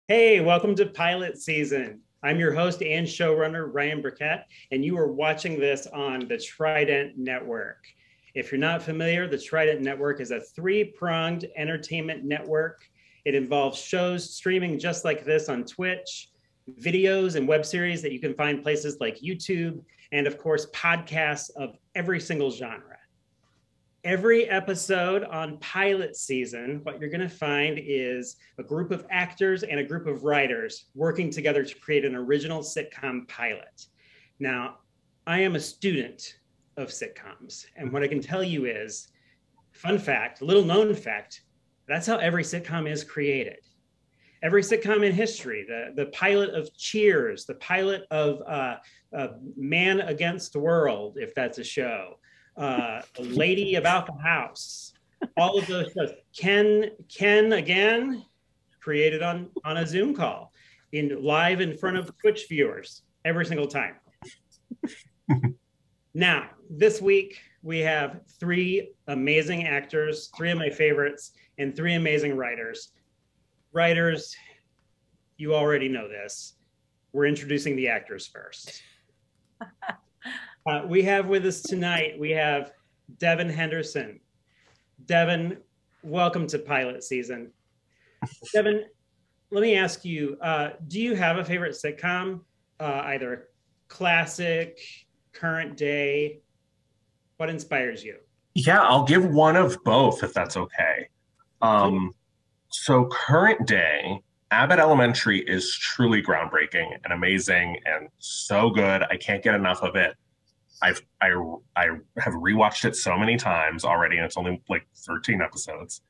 Hey, welcome to pilot season. I'm your host and showrunner, Ryan Burkett, and you are watching this on the Trident Network. If you're not familiar, the Trident Network is a three-pronged entertainment network. It involves shows streaming just like this on Twitch, videos and web series that you can find places like YouTube, and of course, podcasts of every single genre. Every episode on pilot season, what you're going to find is a group of actors and a group of writers working together to create an original sitcom pilot. Now, I am a student of sitcoms, and what I can tell you is, fun fact, little known fact, that's how every sitcom is created. Every sitcom in history, the pilot of Cheers, the pilot of Man Against the World, if that's a show, A Lady About the House, all of those shows. Ken again, created on a Zoom call, live in front of Twitch viewers every single time. Now, this week we have three amazing actors, three of my favorites, and three amazing writers. Writers, you already know this. We're introducing the actors first. We have with us tonight, we have Devin Henderson. Devin, welcome to pilot season. Devin, let me ask you, do you have a favorite sitcom? Either classic, current day? What inspires you? Yeah, I'll give one of both if that's okay. So current day, Abbott Elementary is truly groundbreaking and amazing and so good. I can't get enough of it. I have rewatched it so many times already, and it's only like 13 episodes.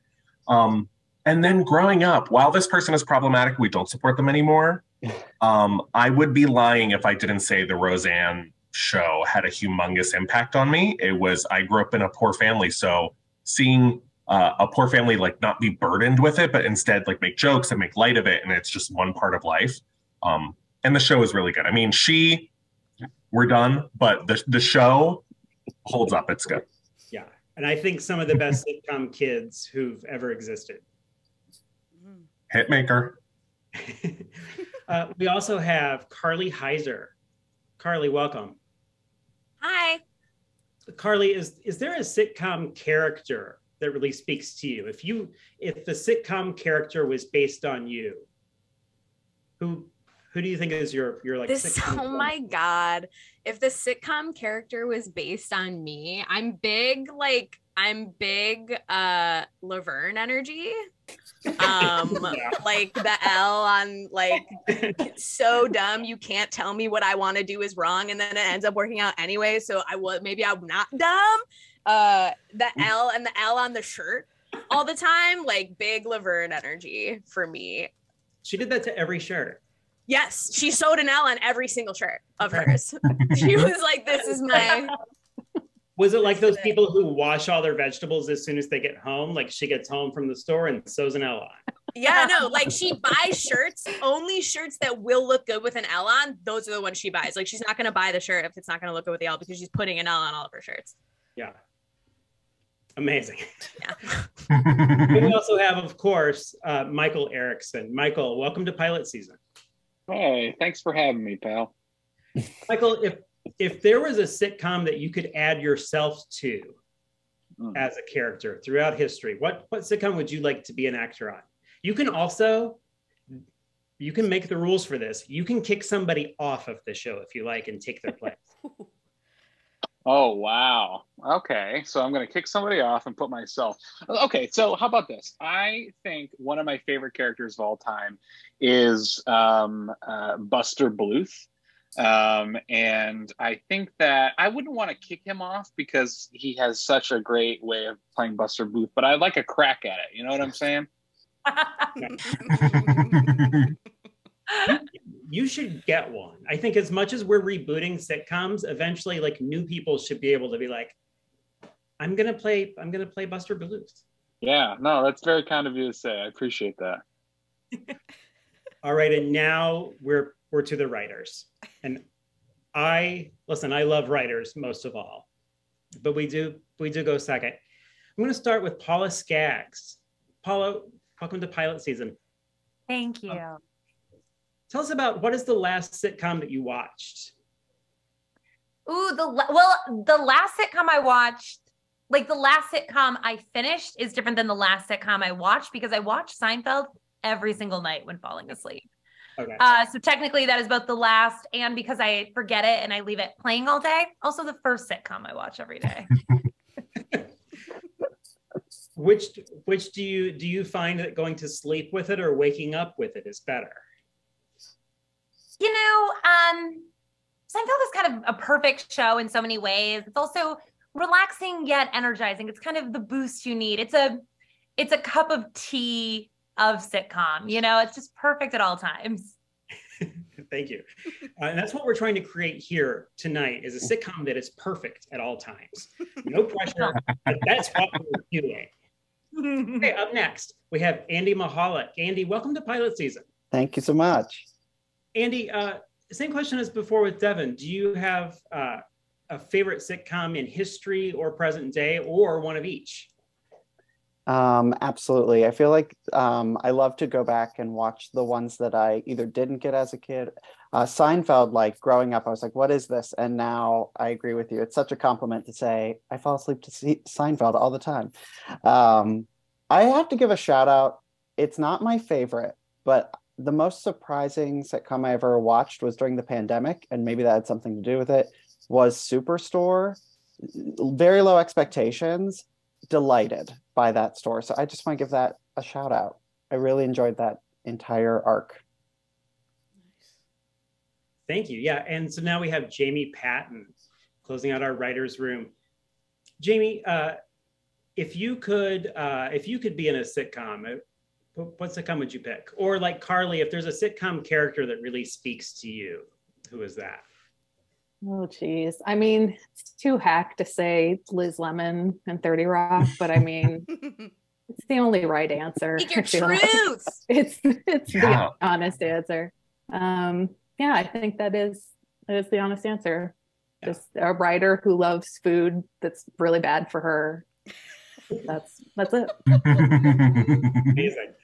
And then growing up, while this person is problematic, we don't support them anymore. I would be lying if I didn't say the Roseanne show had a humongous impact on me. I grew up in a poor family, so seeing a poor family like not be burdened with it, but instead like make jokes and make light of it, and it's just one part of life. And the show is really good. I mean, we're done, but the show holds up. It's good. Yeah, and I think some of the best sitcom kids who've ever existed. Hitmaker. We also have Carly Heiser. Carly, welcome. Hi. Carly, is there a sitcom character that really speaks to you? If the sitcom character was based on you, who do you think is your like sitcom? Oh my God. If the sitcom character was based on me, I'm big Laverne energy. Like the L on like, it's so dumb. You can't tell me what I want to do is wrong. And then it ends up working out anyway. So maybe I'm not dumb. The L and the L on the shirt all the time, like big Laverne energy for me. She did that to every shirt. Yes, she sewed an L on every single shirt of hers. She was like, this is my... Was it like those people who wash all their vegetables as soon as they get home? Like she gets home from the store and sews an L on. Yeah, no, like she buys shirts, only shirts that will look good with an L on. Those are the ones she buys. Like she's not going to buy the shirt if it's not going to look good with the L because she's putting an L on all of her shirts. Yeah. Amazing. Yeah. We also have, of course, Michael Erickson. Michael, welcome to pilot season. Hey, thanks for having me, pal. Michael, if there was a sitcom that you could add yourself to as a character throughout history, what sitcom would you like to be an actor on? You can make the rules for this. You can kick somebody off of the show if you like and take their place. Oh, wow. Okay, so I'm going to kick somebody off and put myself. Okay, so how about this? I think one of my favorite characters of all time is Buster Bluth. And I think that I wouldn't want to kick him off because he has such a great way of playing Buster Bluth, but I'd like a crack at it. You know what I'm saying? You should get one. I think as much as we're rebooting sitcoms, eventually like new people should be able to be like, I'm gonna play Buster Bluth. Yeah, no, that's very kind of you to say. I appreciate that. All right, and now we're to the writers. And I love writers most of all, but we do go second. I'm going to start with Paula Skaggs. Paula, welcome to pilot season. Thank you. tell us about what is the last sitcom that you watched? Ooh, the last sitcom I watched, like the last sitcom I finished is different than the last sitcom I watched because I watched Seinfeld every single night when falling asleep. Okay. So technically that is both the last and because I forget it and I leave it playing all day. Also the first sitcom I watch every day. Which do you find that going to sleep with it or waking up with it is better? You know, Seinfeld is kind of a perfect show in so many ways. It's also relaxing yet energizing. It's kind of the boost you need. It's a cup of tea of sitcom, you know, it's just perfect at all times. Thank you. And that's what we're trying to create here tonight is a sitcom that is perfect at all times. No pressure, but that's what we're doing. Okay, up next, we have Andy Meholick. Andy, welcome to pilot season. Thank you so much. Andy, same question as before with Devin. Do you have a favorite sitcom in history or present day or one of each? Absolutely. I feel like I love to go back and watch the ones that I either didn't get as a kid. Seinfeld, like growing up, I was like, what is this? And now I agree with you. It's such a compliment to say I fall asleep to see Seinfeld all the time. I have to give a shout out. It's not my favorite, but the most surprising sitcom I ever watched was during the pandemic, and maybe that had something to do with it, was Superstore. Very low expectations. Delighted by that store. So I just want to give that a shout out. I really enjoyed that entire arc. Thank you. Yeah. And so now we have Jamie Patton closing out our writer's room. Jamie, if you could be in a sitcom, what sitcom would you pick? Or like Carly, if there's a sitcom character that really speaks to you, who is that? Oh, geez. I mean, it's too hack to say Liz Lemon and 30 Rock, but I mean, it's the only right answer. Speak your truth. It's the honest answer. Yeah, I think that is the honest answer. Yeah. Just a writer who loves food that's really bad for her. That's it. Amazing.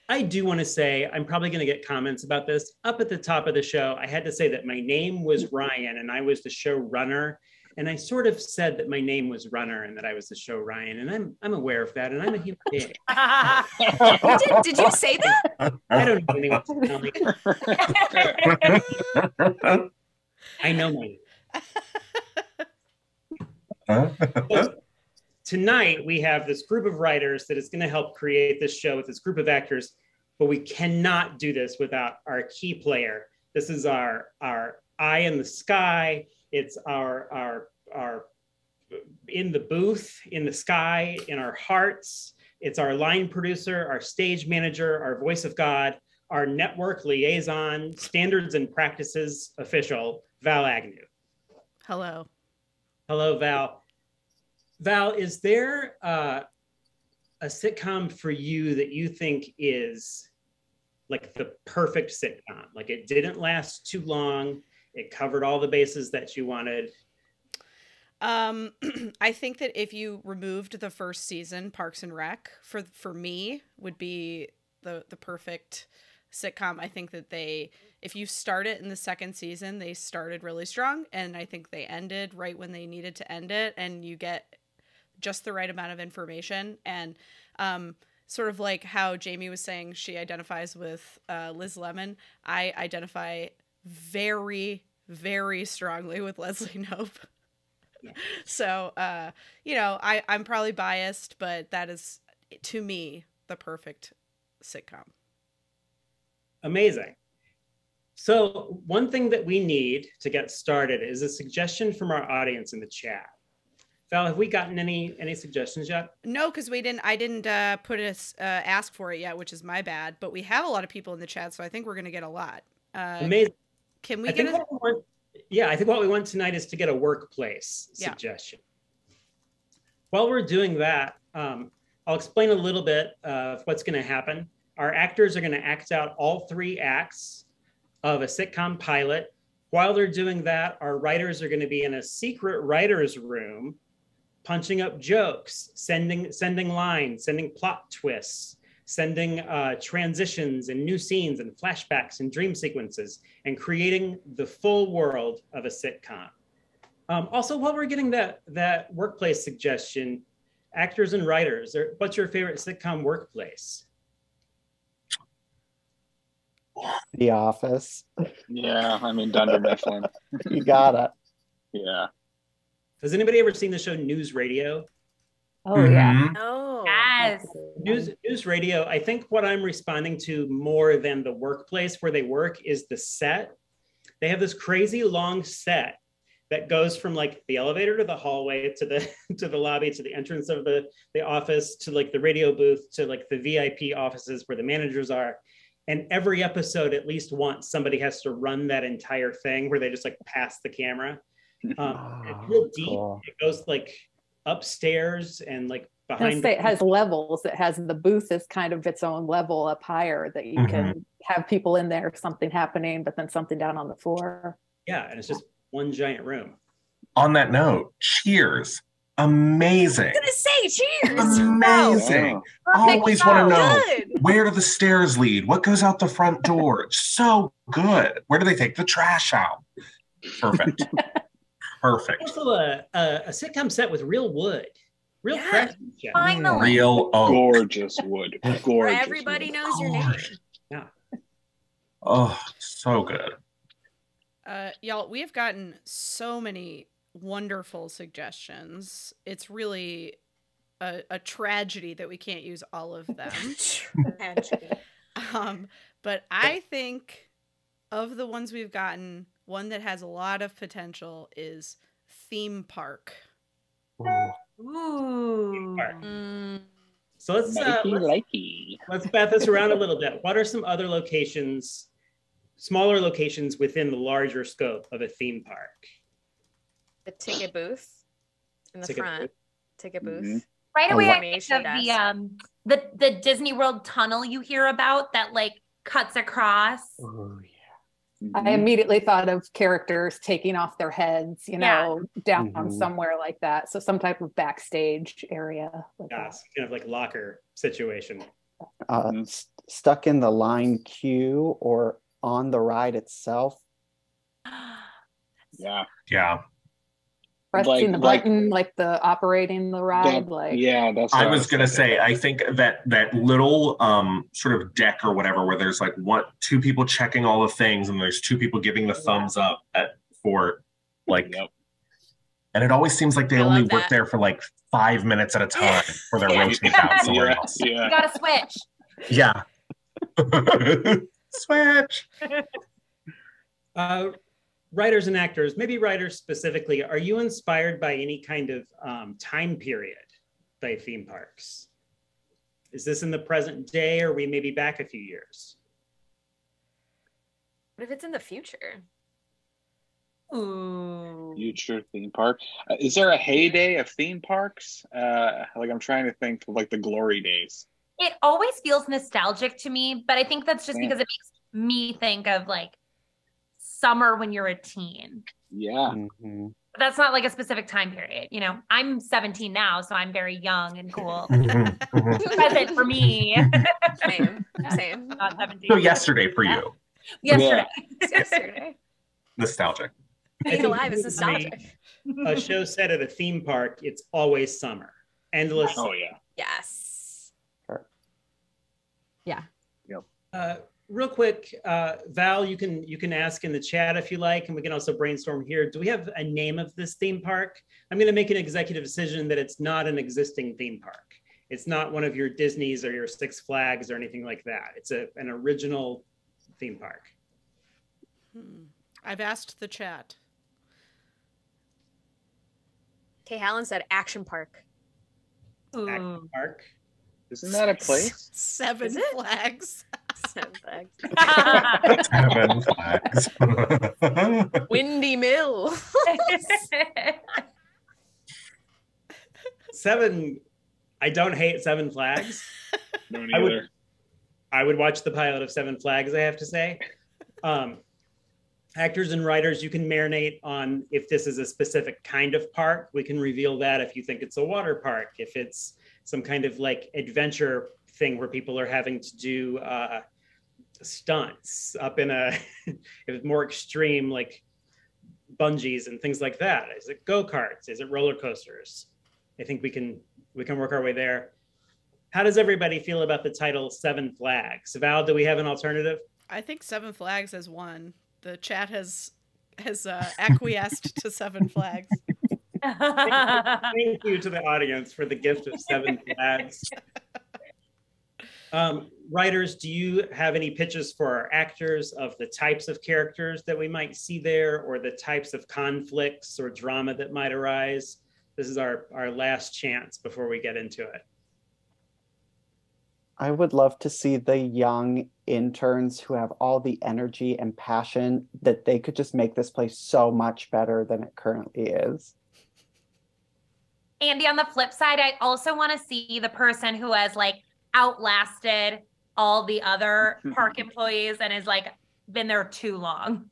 I do want to say, I'm probably going to get comments about this. Up at the top of the show, I had to say that my name was Ryan and I was the show runner. And I sort of said that my name was Runner and that I was the show Ryan. And I'm aware of that. And I'm a human being. Did you say that? I don't know anyone to tell me. I know my name. Tonight, we have this group of writers that is going to help create this show with this group of actors, but we cannot do this without our key player. This is our eye in the sky. It's our in the booth, in the sky, in our hearts. It's our line producer, our stage manager, our voice of God, our network liaison, standards and practices official, Val Agnew. Hello. Hello, Val. Val, is there a sitcom for you that you think is like the perfect sitcom? Like it didn't last too long. It covered all the bases that you wanted. I think that if you removed the first season, Parks and Rec, for me, would be the perfect sitcom. I think that if you start it in the second season, they started really strong, and I think they ended right when they needed to end it, and you get just the right amount of information. And sort of like how Jamie was saying she identifies with Liz Lemon, I identify very, very strongly with Leslie Knope. Yeah. So, I'm probably biased, but that is, to me, the perfect sitcom. Amazing. So one thing that we need to get started is a suggestion from our audience in the chat. Val, have we gotten any suggestions yet? No, because I didn't put ask for it yet, which is my bad. But we have a lot of people in the chat, so I think we're going to get a lot. Amazing. Can we I think what we want tonight is to get a workplace suggestion. While we're doing that, I'll explain a little bit of what's going to happen. Our actors are going to act out all 3 acts of a sitcom pilot. While they're doing that, our writers are going to be in a secret writer's room, punching up jokes, sending lines, sending plot twists, sending transitions and new scenes and flashbacks and dream sequences, and creating the full world of a sitcom. Also, while we're getting that workplace suggestion, actors and writers, what's your favorite sitcom workplace? The Office. Yeah, I mean, Dunder Mifflin. You got it. Yeah. Has anybody ever seen the show News Radio? Oh yeah. Mhm. Oh, Yes. News Radio, I think what I'm responding to more than the workplace where they work is the set. They have this crazy long set that goes from like the elevator to the hallway to the to the lobby to the entrance of the office to like the radio booth to like the VIP offices where the managers are. And every episode, at least once, somebody has to run that entire thing where they just like pass the camera. It's real deep. Cool. It goes like upstairs and like Let's behind. say it has levels. It has the booth is kind of its own level up higher that you can have people in there, something happening, but then something down on the floor. Yeah, and it's just one giant room. On that note, Cheers. Amazing. I was gonna say cheers. Amazing. Wow. Always want to know, Good. where do the stairs lead? What goes out the front door? It's so good. Where do they take the trash out? Perfect. Perfect. Also, a sitcom set with real wood, real Yeah. craftsmanship. Finally. Real oak. Gorgeous wood. Gorgeous. Where everybody wood. knows your name. Oh, so good. Y'all, we have gotten so many wonderful suggestions. It's really a tragedy that we can't use all of them. But I think of the ones we've gotten, one that has a lot of potential is theme park. Ooh. Park. Mm, So let's bat this around a little bit. What are some other locations, smaller locations within the larger scope of a theme park? the ticket booth in the Ticket front. booth. Ticket booth. Mhm. Right I away, love- I think of the Disney World tunnel you hear about that like cuts across. Oh, yeah. I immediately thought of characters taking off their heads, you know, down Mhm. somewhere like that. So some type of backstage area. Like Yeah, that. some kind of like locker situation. Stuck in the line queue or on the ride itself. Yeah. Yeah. Pressing the like- button, like the operating the ride, That- like yeah, that's I what was gonna thinking. say, I think that little sort of deck or whatever, where there's like two people checking all the things, and there's two people giving the thumbs up for like, Yep. and it always seems like they I only love work that. there for like 5 minutes at a time, before they're Yeah. rotating out somewhere Yeah, else. You yeah. gotta switch. Yeah. Switch. Writers and actors, maybe writers specifically, are you inspired by any kind of time period by theme parks? Is this in the present day, or are we maybe back a few years? What if it's in the future? Ooh. Future theme park. Is there a heyday of theme parks? Like I'm trying to think of like the glory days. It always feels nostalgic to me, but I think that's just Yeah. because it makes me think of like summer when you're a teen. Yeah. Mhm. But that's not like a specific time period. You know, I'm 17 now, so I'm very young and cool. Mhm, mhm. Present for me. Same. Same. Not 17. So yesterday for you, Yesterday. Yesterday. nostalgic. Being alive is For me, nostalgic. A show set at a theme park, it's always summer. Endless. Oh yeah. Yes. Real quick, Val, you can ask in the chat if you like, and we can also brainstorm here. Do we have a name of this theme park? I'm going to make an executive decision that it's not an existing theme park. It's not one of your Disneys or your Six Flags or anything like that. It's an original theme park. I've asked the chat. Kay Hallen said Action Park. Action Park. Isn't that a place? Seven Is it? Flags. Seven flags. Windy Mill. Seven. I don't hate Seven Flags. No, I would- neither. I would watch the pilot of Seven Flags, I have to say. Actors and writers, you can marinate on if this is a specific kind of park. We can reveal that if you think it's a water park, if it's some kind of like adventure thing where people are having to do stunts up in a more extreme, like bungees and things like that? Is it go-karts? Is it roller coasters? I think we can work our way there. How does everybody feel about the title Seven Flags? Val, do we have an alternative? I think Seven Flags has won. The chat has acquiesced to Seven Flags. Thank you to the audience for the gift of Seven Flags. Writers, do you have any pitches for our actors of the types of characters that we might see there, or the types of conflicts or drama that might arise? This is our last chance before we get into it. I would love to see the young interns who have all the energy and passion that they could just make this place so much better than it currently is. Andy, on the flip side, I also want to see the person who has like outlasted all the other park employees and has like been there too long.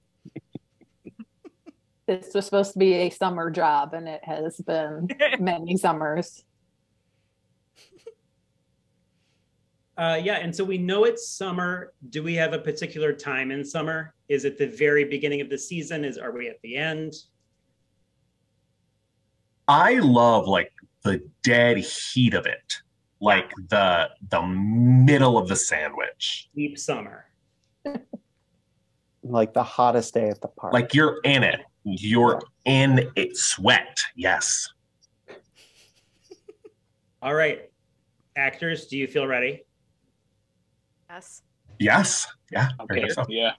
This was supposed to be a summer job, and it has been many summers. Yeah, and so we know it's summer. Do we have a particular time in summer? Is it the very beginning of the season? Are we at the end? I love like the dead heat of it, like the middle of the sandwich. Deep summer. Like the hottest day at the park. Like you're in it. You're in it. Sweat. Yes. All right. Actors, do you feel ready? Yes. Yes. Yeah. Okay. So. Yeah.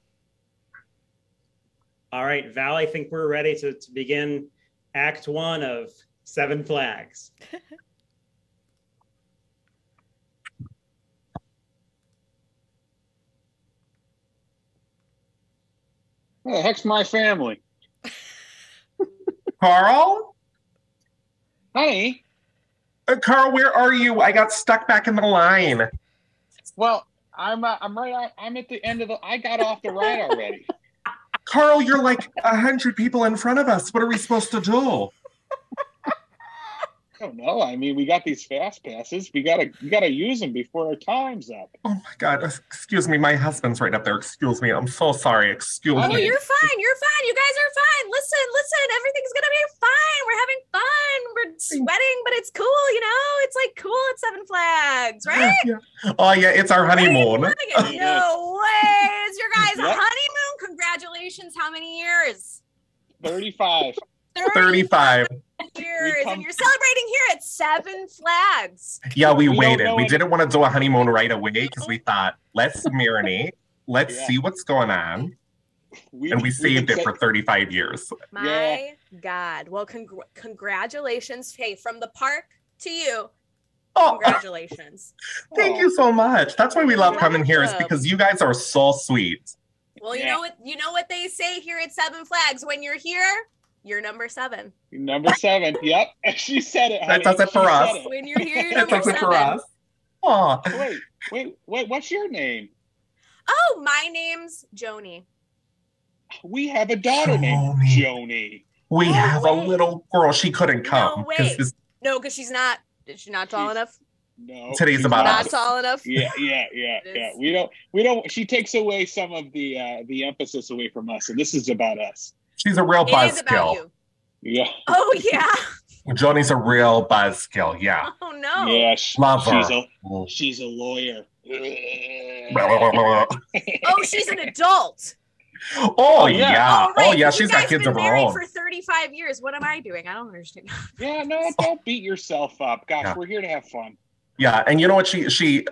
All right, Val, I think we're ready to begin Act 1 of Seven Flags. Who the heck's my family? Carl? Honey? Carl, where are you? I got stuck back in the line. Well, I'm at the end of I got off the ride already. Carl, you're like 100 people in front of us. What are we supposed to do? I don't know. I mean, we got these fast passes. We gotta use them before our time's up. Oh my God. Excuse me. My husband's right up there. Excuse me. I'm so sorry. Excuse Oh, me. you're fine. You're fine. You guys are fine. Listen. Everything's gonna be fine. We're having fun. We're sweating, but it's cool. You know, it's like cool at Seven Flags, right? Yeah. Oh yeah, it's our honeymoon. No way. It's your guys' honeymoon. Congratulations. How many years? 35. 35. Years, and you're celebrating here at Seven Flags. Yeah, we waited. We didn't want to do a honeymoon right away because we thought, let's marinate. Let's see what's going on. And we saved it for 35 years. My God. Well, congratulations. Hey, from the park to you. Oh, congratulations. Thank you so much. That's why we love coming here, is because you guys are so sweet. Well, you know what they say here at Seven Flags. When you're here, you're number 7. Number 7. Yep. She said it. That does it for us. When you're here, you're number 7. That does it for us. Oh. Wait. What's your name? Oh, my name's Joni. We have a daughter named Joni. We have a little girl. She couldn't come. No, because she's not. Is she not tall enough? No. Today's about not us. tall enough. Yeah. We don't. She takes away some of the emphasis away from us, and this is about us. She's a real buzzkill. Yeah. Oh yeah. Joni's a real buzzkill. Yeah. Oh no. Yeah. Love her. She's a lawyer. Oh, she's an adult. Oh yeah. Right. Oh yeah. She's got kids of her own. For 35 years. What am I doing? I don't understand. Yeah. No. Don't beat yourself up. Gosh, we're here to have fun. Yeah, and you know what? She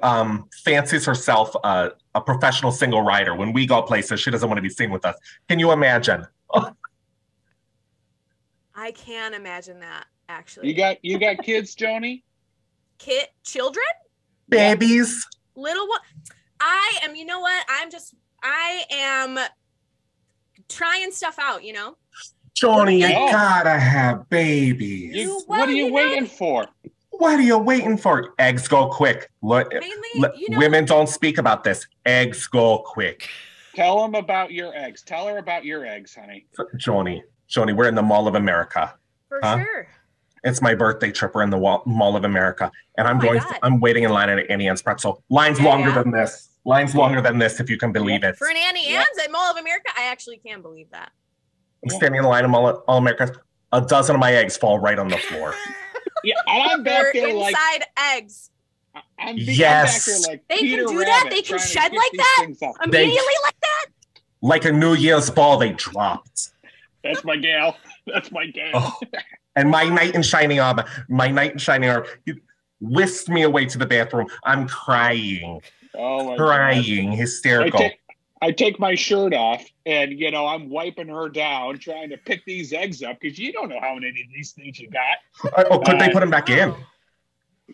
fancies herself a professional single rider. When we go places, she doesn't want to be seen with us. Can you imagine? I can imagine that, actually. You got kids, Joni? Children? Babies? Little one. I am, you know what? I am trying stuff out, you know? Joni, you gotta have babies. What are you waiting for? What are you waiting for? Eggs go quick. Women don't speak about this. Eggs go quick. Tell them about your eggs. Tell her about your eggs, honey. Joni, we're in the Mall of America. For sure. It's my birthday trip. We're in the Mall of America, and I'm God. I'm waiting in line at Annie Ann's pretzel. Line's longer than this. Line's longer than this, if you can believe it. For an Annie Ann's at Mall of America, I actually can believe that. I'm standing in the line at Mall of America. A dozen of my eggs fall right on the floor. Yeah, and I'm back there inside like eggs. I'm Yes. back there like They Peter can do that? Rabbit They can trying to shed get like these that? things off. Immediately like that? Like a New Year's ball, they dropped. That's my gal. That's my gal. Oh. And my knight in shining armor, he whisked me away to the bathroom. I'm crying. Oh my crying, God. hysterical. I take my shirt off and, I'm wiping her down, trying to pick these eggs up because you don't know how many of these things you got. Oh, could they put them back in?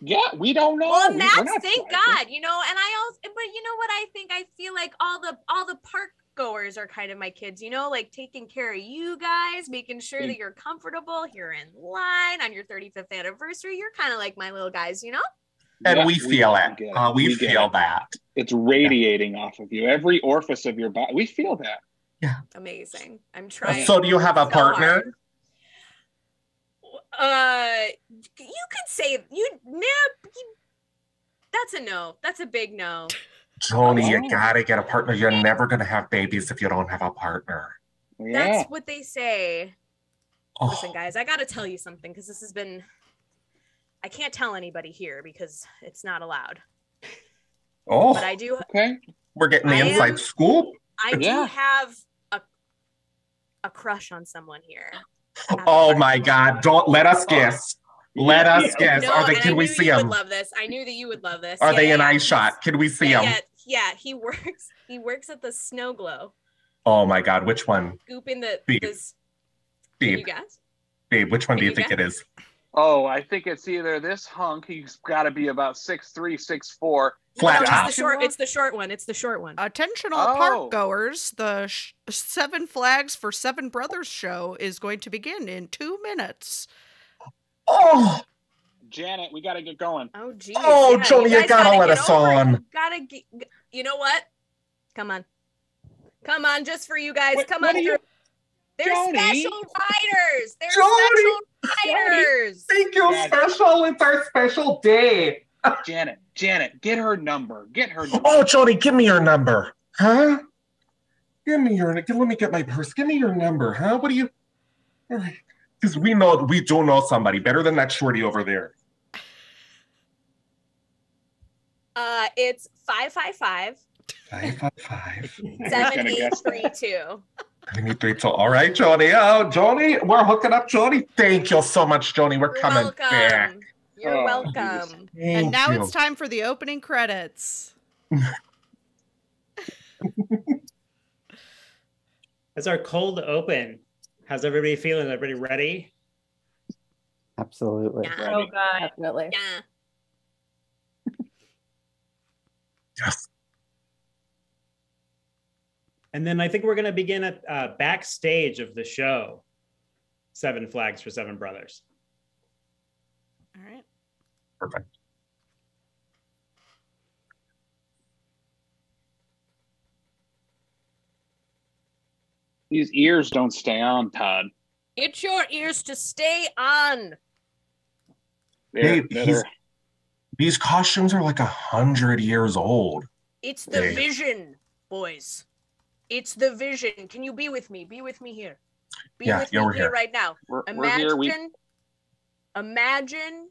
Yeah, we don't know. Well, and that's thank God, and I also, but you know what I think? I feel like all the park goers are kind of my kids, like taking care of you guys, making sure that you're comfortable here in line on your 35th anniversary. You're kind of like my little guys, And Yeah, we feel it. We get feel it. that. It's radiating off of you. Every orifice of your body. We feel that. Yeah. Amazing. I'm trying. So do you have a partner? Hard. You could say that's a no. That's a big no. Joni, you gotta get a partner. You're never gonna have babies if you don't have a partner. Yeah. That's what they say. Oh. Listen, guys, I gotta tell you something because this has been. I can't tell anybody here because it's not allowed. Oh. But I do. Okay. We're getting the inside scoop. I do have a crush on someone here. Oh my God! Don't let us guess. Let us guess. No, Can we see them? Love this. I knew that you would love this. Are they an eye shot? Can we see them? Yeah. He works at the Snow Glow. Oh my God! Which one? Scooping the. Babe. Can you guess? Babe, which one do you think it is? Oh, I think it's either this hunk. He's got to be about 6'3", 6'4". Flat top. It's the short one. It's the short one. Attention all park goers. The Seven Flags for Seven Brothers show is going to begin in 2 minutes. Oh, Janet, we got to get going. Oh, geez. Oh, yeah, Joni, you gotta let us on. You know what? Come on, just for you guys. Come on through. They're Joni. special riders. They're Joni. special riders. Thank you, special. It's our special day. Janet, get her number. Oh, Joni, give me your number. Huh? Let me get my purse. Give me your number, huh? What do you... Because we do know somebody better than that shorty over there. It's 555. 7832. 7832. All right, Joni. Oh, Joni, we're hooking up, Joni. Thank you so much, Joni. We're coming back. You're welcome. And now it's time for the opening credits. That's our cold open. How's everybody feeling? Everybody ready? Absolutely. Yeah. Oh God. Definitely. Yeah. Yes. And then I think we're going to begin at backstage of the show. Seven Flags for Seven Brothers. All right. Perfect. These ears don't stay on, Todd. It's your ears to stay on. These costumes are like 100 years old. It's the vision, boys. It's the vision. Can you be with me? Be with me here. Be with me here right now. Imagine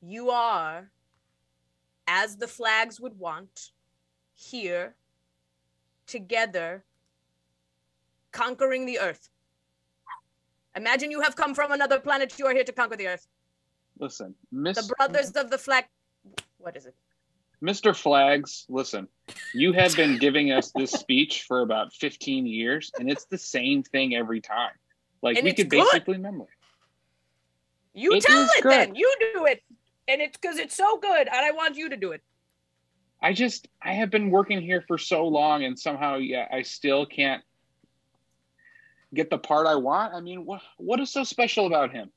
you are, as the flags would want, here, together, conquering the earth. Imagine you have come from another planet. You are here to conquer the earth. Listen, the brothers of the flag. What is it? Mr. Flags, listen, you have been giving us this speech for about 15 years, and it's the same thing every time. Like, we could basically remember it. You tell it then. You do it. And it's because it's so good, and I want you to do it. I have been working here for so long, and somehow, I still can't get the part I want. I mean, what is so special about him?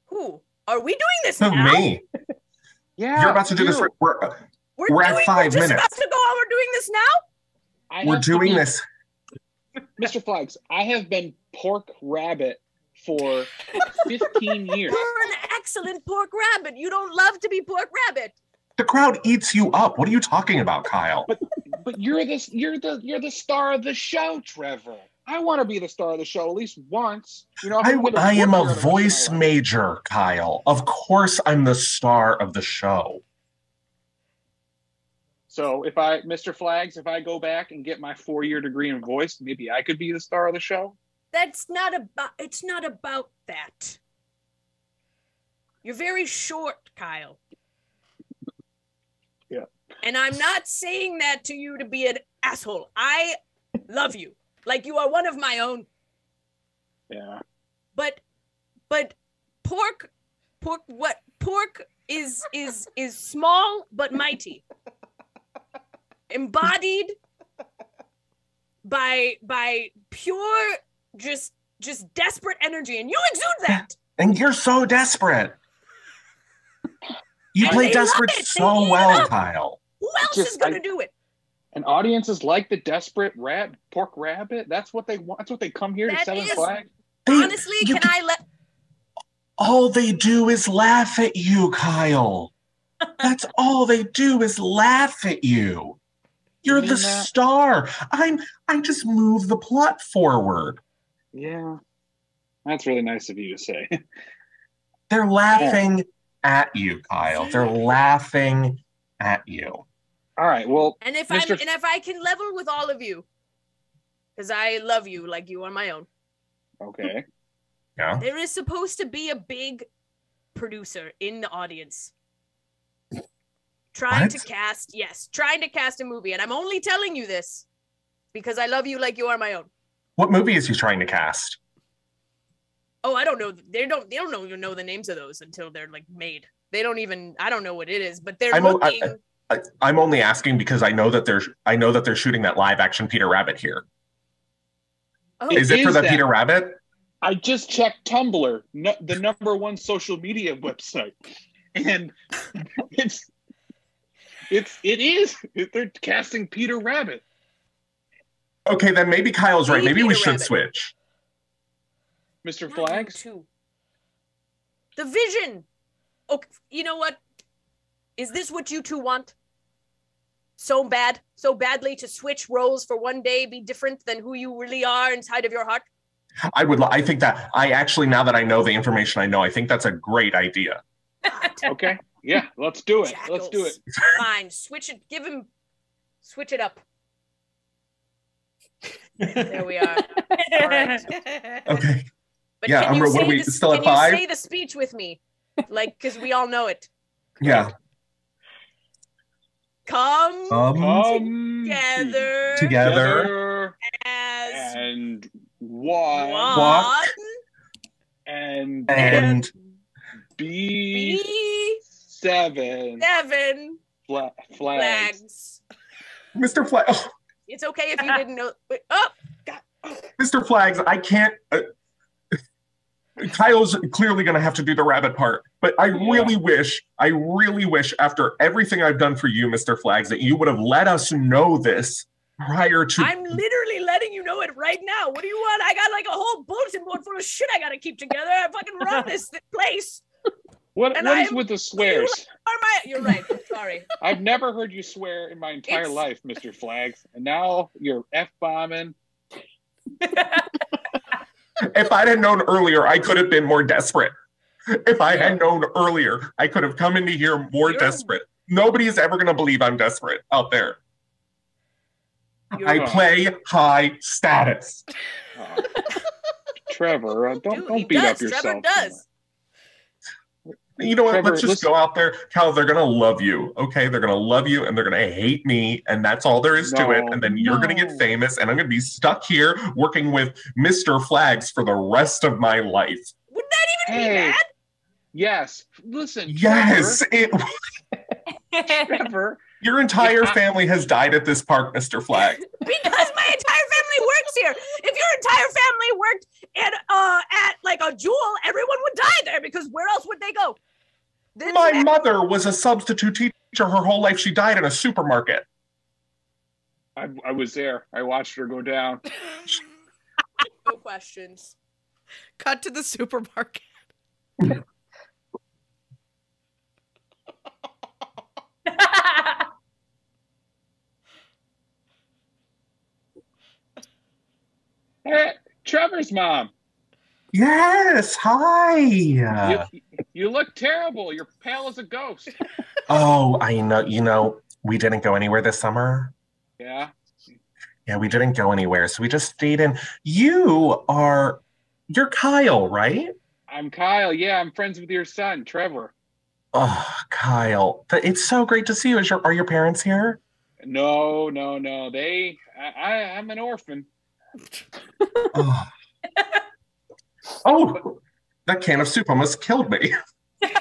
Who? Are we doing this now? Me. Yeah. You're about to do this. We're at 5 minutes. We're just about to go on. We're doing this now? We're doing this. Mr. Flags, I have been pork rabbit for 15 years. You're an excellent pork rabbit. You don't love to be pork rabbit. The crowd eats you up. What are you talking about, Kyle? But you're the star of the show, Trevor. I want to be the star of the show at least once. You know, I am a voice major, Kyle. Of course I'm the star of the show. So Mr. Flags, if I go back and get my 4-year degree in voice, maybe I could be the star of the show? It's not about that. You're very short, Kyle. Yeah. And I'm not saying that to you to be an asshole. I love you. Like you are one of my own. Yeah. But pork is small but mighty. Embodied by pure just desperate energy, and you exude that. And you're so desperate. You play desperate so well, Kyle. Who else is going to do it? And audiences like the desperate pork rabbit. That's what they want. That's what they come here to Seven Flags. Honestly, all they do is laugh at you, Kyle. That's all they do is laugh at you. You're the star. I just move the plot forward. Yeah. That's really nice of you to say. They're laughing at you, Kyle. They're laughing at you. All right. Well, and if I can level with all of you, because I love you like you are my own. Okay. Yeah. There is supposed to be a big producer in the audience. Trying to cast a movie. And I'm only telling you this because I love you like you are my own. What movie is he trying to cast? Oh, I don't know. They don't even know the names of those until they're like made. I don't know what it is, but they're looking. I'm only asking because I know that they're shooting that live action Peter Rabbit here. Oh. Is it for the Peter Rabbit? I just checked Tumblr, the #1 social media website. And it is. They're casting Peter Rabbit. Okay, then maybe Kyle's right. Maybe we should switch. Mr. Flags? The vision. Okay, you know what? Is this what you two want? So badly to switch roles for one day, be different than who you really are inside of your heart? I think that now that I know the information I know, I think that's a great idea. Okay. Yeah, let's do it. Jackals. Let's do it. Fine. Switch it up. There we are. All right. Okay. But yeah, can you still at 5? Can you say the speech with me? Like, because we all know it. Yeah. Come together as and one and be seven flags. Mr. Flags. Oh. It's okay if you didn't know. Wait, oh, God. Oh. Mr. Flags, I can't. Kyle's clearly going to have to do the rabbit part, but I really wish after everything I've done for you, Mr. Flags, that you would have let us know this prior to. I'm literally letting you know it right now. What do you want? I got like a whole bulletin board full of shit I got to keep together. I fucking run this place. What is with the swears? You're right. I'm sorry. I've never heard you swear in my entire life, Mr. Flags, and now you're F-bombing. If I had known earlier, I could have been more desperate. If I had known earlier, I could have come into here more desperate. Nobody's ever going to believe I'm desperate out there. I play high status. Trevor, don't beat up yourself. Trevor does. You know what? Trevor, let's just go out there. Cal, they're going to love you, okay? They're going to love you, and they're going to hate me, and that's all there is to it. And then you're going to get famous, and I'm going to be stuck here working with Mr. Flags for the rest of my life. Wouldn't that even be bad? Yes. Listen, yes. Trevor. Your entire family has died at this park, Mr. Flag. Because my entire family works here. If your entire family worked at like a Jewel, everyone would die there because where else would they go? My mother was a substitute teacher her whole life. She died in a supermarket. I was there. I watched her go down. No questions. Cut to the supermarket. Hey, Trevor's mom. Yes, hi. You look terrible. You're pale as a ghost. Oh, I know. You know, we didn't go anywhere this summer. Yeah. Yeah, we didn't go anywhere. So we just stayed in. You're Kyle, right? I'm Kyle. Yeah, I'm friends with your son, Trevor. Oh, Kyle. It's so great to see you. Are your parents here? No. I'm an orphan. Oh, that can of soup almost killed me.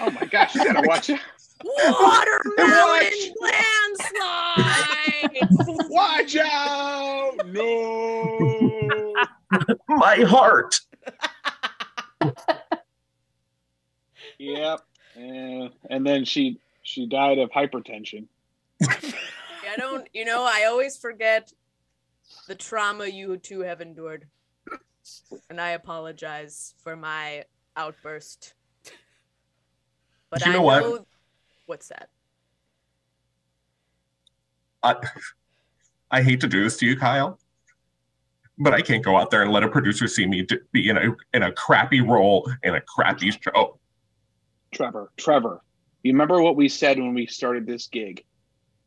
Oh my gosh, you gotta watch it. Watermelon landslide! Watch out! No! My heart. Yep. And then she died of hypertension. I always forget the trauma you two have endured. And I apologize for my outburst. But you know what? What's that? I hate to do this to you, Kyle, but I can't go out there and let a producer see me be in a crappy role in a crappy show. Trevor, you remember what we said when we started this gig?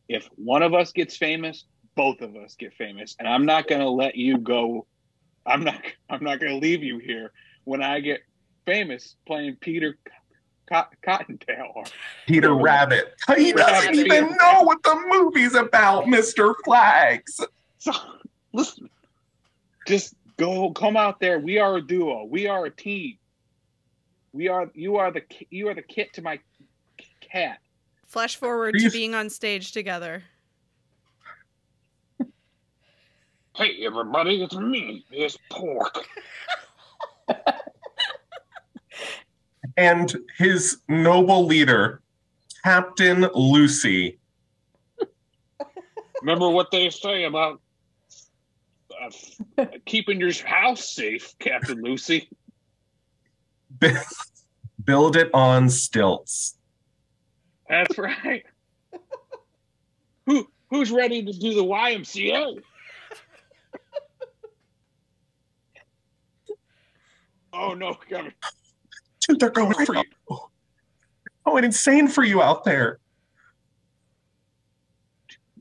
If one of us gets famous, both of us get famous, and I'm not going to let you go. I'm not going to leave you here when I get famous playing Peter Cottontail. Or Peter Rabbit. He doesn't even know what the movie's about, Mr. Flags. So, listen, just come out there. We are a duo. We are a team. You are the kit to my cat. Flash forward to being on stage together. Hey, everybody, it's me. It's Pork. And his noble leader, Captain Lucy. Remember what they say about keeping your house safe, Captain Lucy? Build it on stilts. That's right. Who's ready to do the YMCA? Oh no, Kevin. Dude, they're going for you. Going insane for you out there.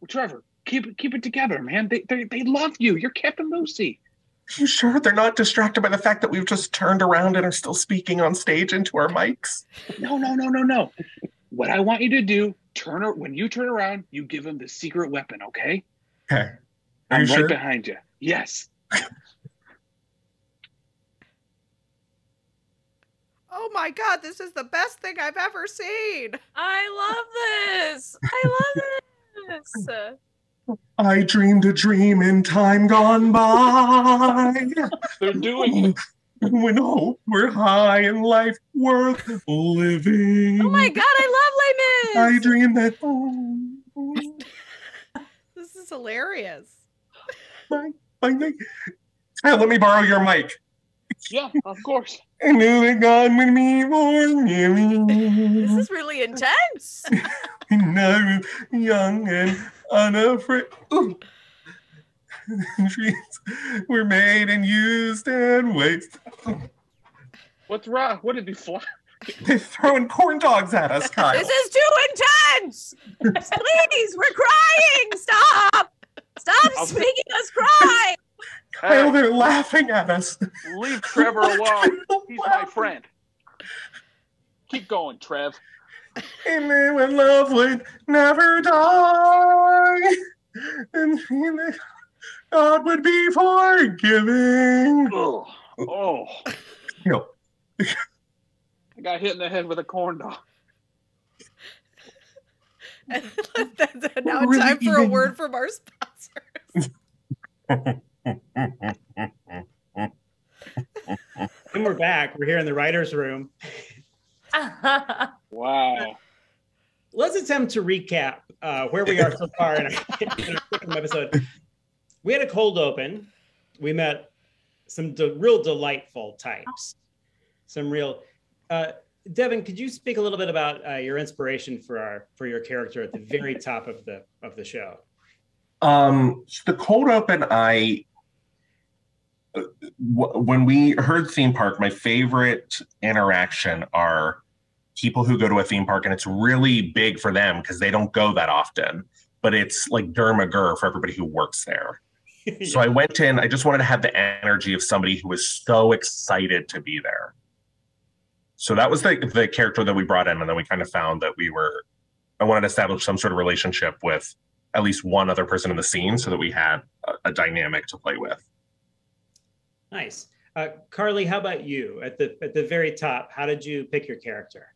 Trevor, keep it together, man. They love you. You're Captain Lucy. Are you sure they're not distracted by the fact that we've just turned around and are still speaking on stage into our mics? No. What I want you to do, when you turn around, you give them the secret weapon, okay? Okay. I'm right behind you. Yes. Oh my God, this is the best thing I've ever seen. I love this. I dreamed a dream in time gone by. They're doing it. When hope we're high and life worth living. Oh my God, I love Les Mis. I dreamed that. This is hilarious. Let me borrow your mic. Yeah, of course. I knew that God would be more near me. This is really intense. And I was young and unafraid. Dreams were made and used and wasted. What's wrong? What did he fly? They're throwing corn dogs at us, Kyle. This is too intense. Please, we're crying. Stop making us cry. Kyle, they're laughing at us. Leave Trevor alone. He's my friend. Keep going, Trev. And then when love would never die, and God would be forgiving. Oh. Yo. I got hit in the head with a corn dog. And now it's time for a word from our sponsors. And we're back. We're here in the writer's room. Wow. Let's attempt to recap where we are so far in our second episode. We had a cold open. We met some real delightful types. Some real. Devin, could you speak a little bit about your inspiration for your character at the very top of the show? The cold open, when we heard theme park, my favorite interaction are people who go to a theme park and it's really big for them because they don't go that often, but it's like dermager for everybody who works there. Yeah. So I went in, I just wanted to have the energy of somebody who was so excited to be there. So that was the character that we brought in, and then we kind of found that I wanted to establish some sort of relationship with at least one other person in the scene so that we had a dynamic to play with. Nice. Carly, how about you? At the very top, how did you pick your character?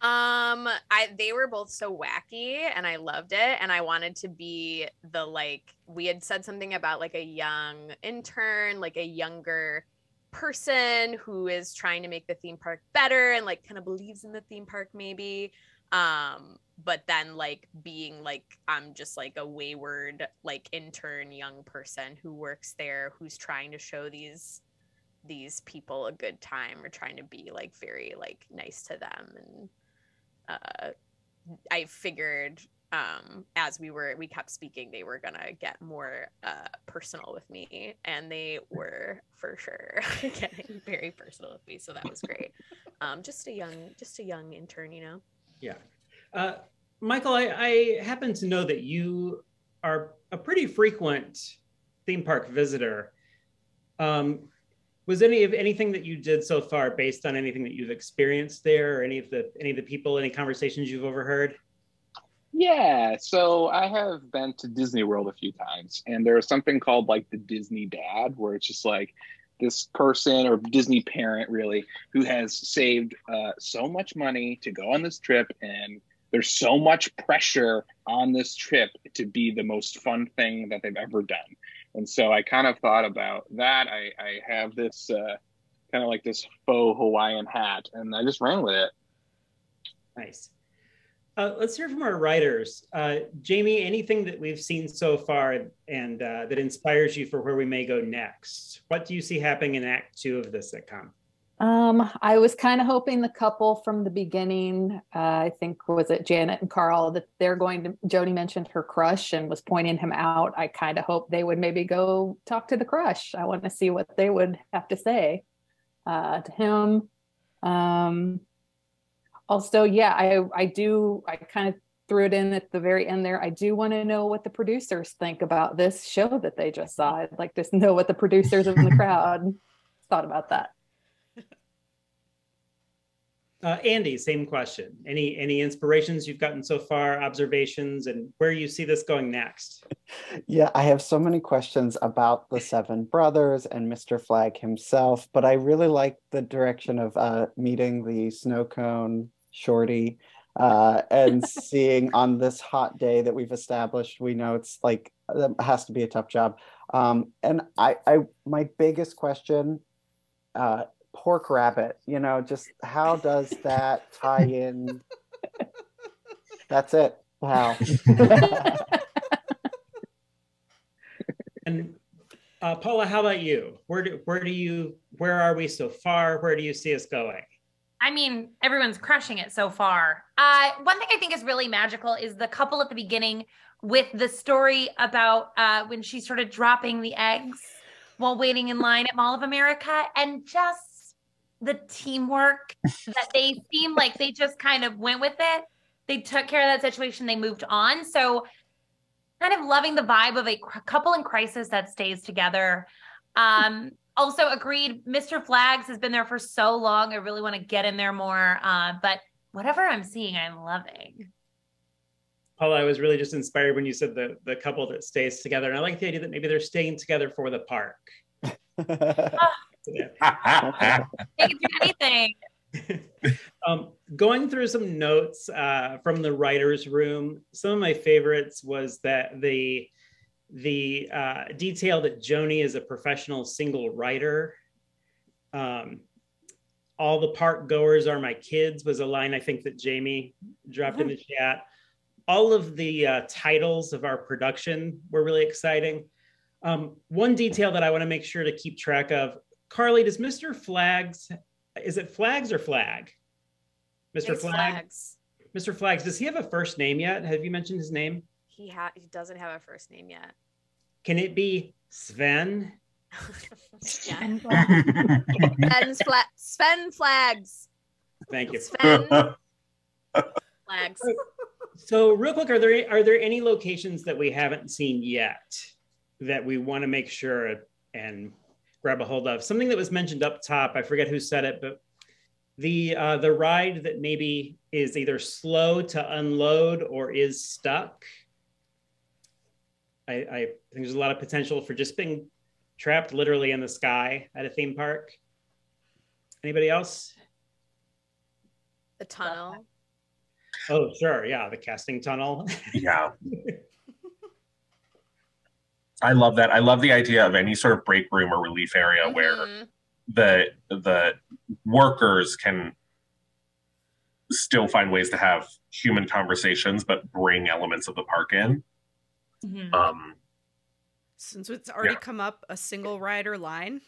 They were both so wacky and I loved it, and I wanted to be we had said something about like a young intern, like a younger person who is trying to make the theme park better and like kind of believes in the theme park maybe, but then like being like I'm just like a wayward like intern young person who works there, who's trying to show these people a good time or trying to be like very like nice to them. And I figured as we kept speaking, they were gonna get more personal with me, and they were for sure getting very personal with me, so that was great. Just a young intern, you know. Yeah. Michael, I happen to know that you are a pretty frequent theme park visitor. Was anything that you did so far based on anything that you've experienced there, or any of the people, any conversations you've overheard? Yeah, so I have been to Disney World a few times, and there's something called like the Disney Dad, where it's just like this person or Disney parent really who has saved so much money to go on this trip, and there's so much pressure on this trip to be the most fun thing that they've ever done. And so I kind of thought about that. I have this kind of like this faux Hawaiian hat, and I just ran with it. Nice. Let's hear from our writers. Jamie, anything that we've seen so far and that inspires you for where we may go next? What do you see happening in Act 2 of the sitcom? I was kind of hoping the couple from the beginning, I think, was it Janet and Carl, that they're going to, Jody mentioned her crush and was pointing him out. I kind of hope they would maybe go talk to the crush. I want to see what they would have to say to him. Also, yeah, I kind of threw it in at the very end there. I do want to know what the producers think about this show that they just saw. I'd like to know what the producers in the crowd thought about that. Andy, same question. Any inspirations you've gotten so far, observations, and where you see this going next? Yeah, I have so many questions about the Seven Brothers and Mr. Flagg himself, but I really like the direction of meeting the snow cone shorty and seeing on this hot day that we've established, we know it's like, it has to be a tough job. And my biggest question, pork rabbit, you know, just how does that tie in? That's it. Wow. And Paula, how about you? Where are we so far? Where do you see us going? I mean, everyone's crushing it so far. One thing I think is really magical is the couple at the beginning with the story about when she started dropping the eggs while waiting in line at Mall of America, and just the teamwork that they seem like they just kind of went with it. They took care of that situation. They moved on. So kind of loving the vibe of a couple in crisis that stays together. Also agreed, Mr. Flaggs has been there for so long. I really want to get in there more. But whatever I'm seeing, I'm loving. Paula, I was really just inspired when you said the couple that stays together. And I like the idea that maybe they're staying together for the park. They can do anything. Going through some notes from the writer's room, some of my favorites was that the detail that Joni is a professional single writer. All the park goers are my kids was a line I think that Jamie dropped in the chat. All of the titles of our production were really exciting. One detail that I want to make sure to keep track of, Carly, does Mr. Flags, is it Flags or Flag? Mr. It's Flag? Flags. Mr. Flags, does he have a first name yet? Have you mentioned his name? He doesn't have a first name yet. Can it be Sven? Yeah. Sven Flags. Thank you. Sven Flags. So real quick, are there any locations that we haven't seen yet that we want to make sure and grab a hold of? Something that was mentioned up top, I forget who said it, but the ride that maybe is either slow to unload or is stuck. I think there's a lot of potential for just being trapped literally in the sky at a theme park. Anybody else? The tunnel. Oh, sure. Yeah, the casting tunnel. Yeah. I love that. I love the idea of any sort of break room or relief area where the workers can still find ways to have human conversations, but bring elements of the park in. Mhm. Since it's already come up, a single rider line.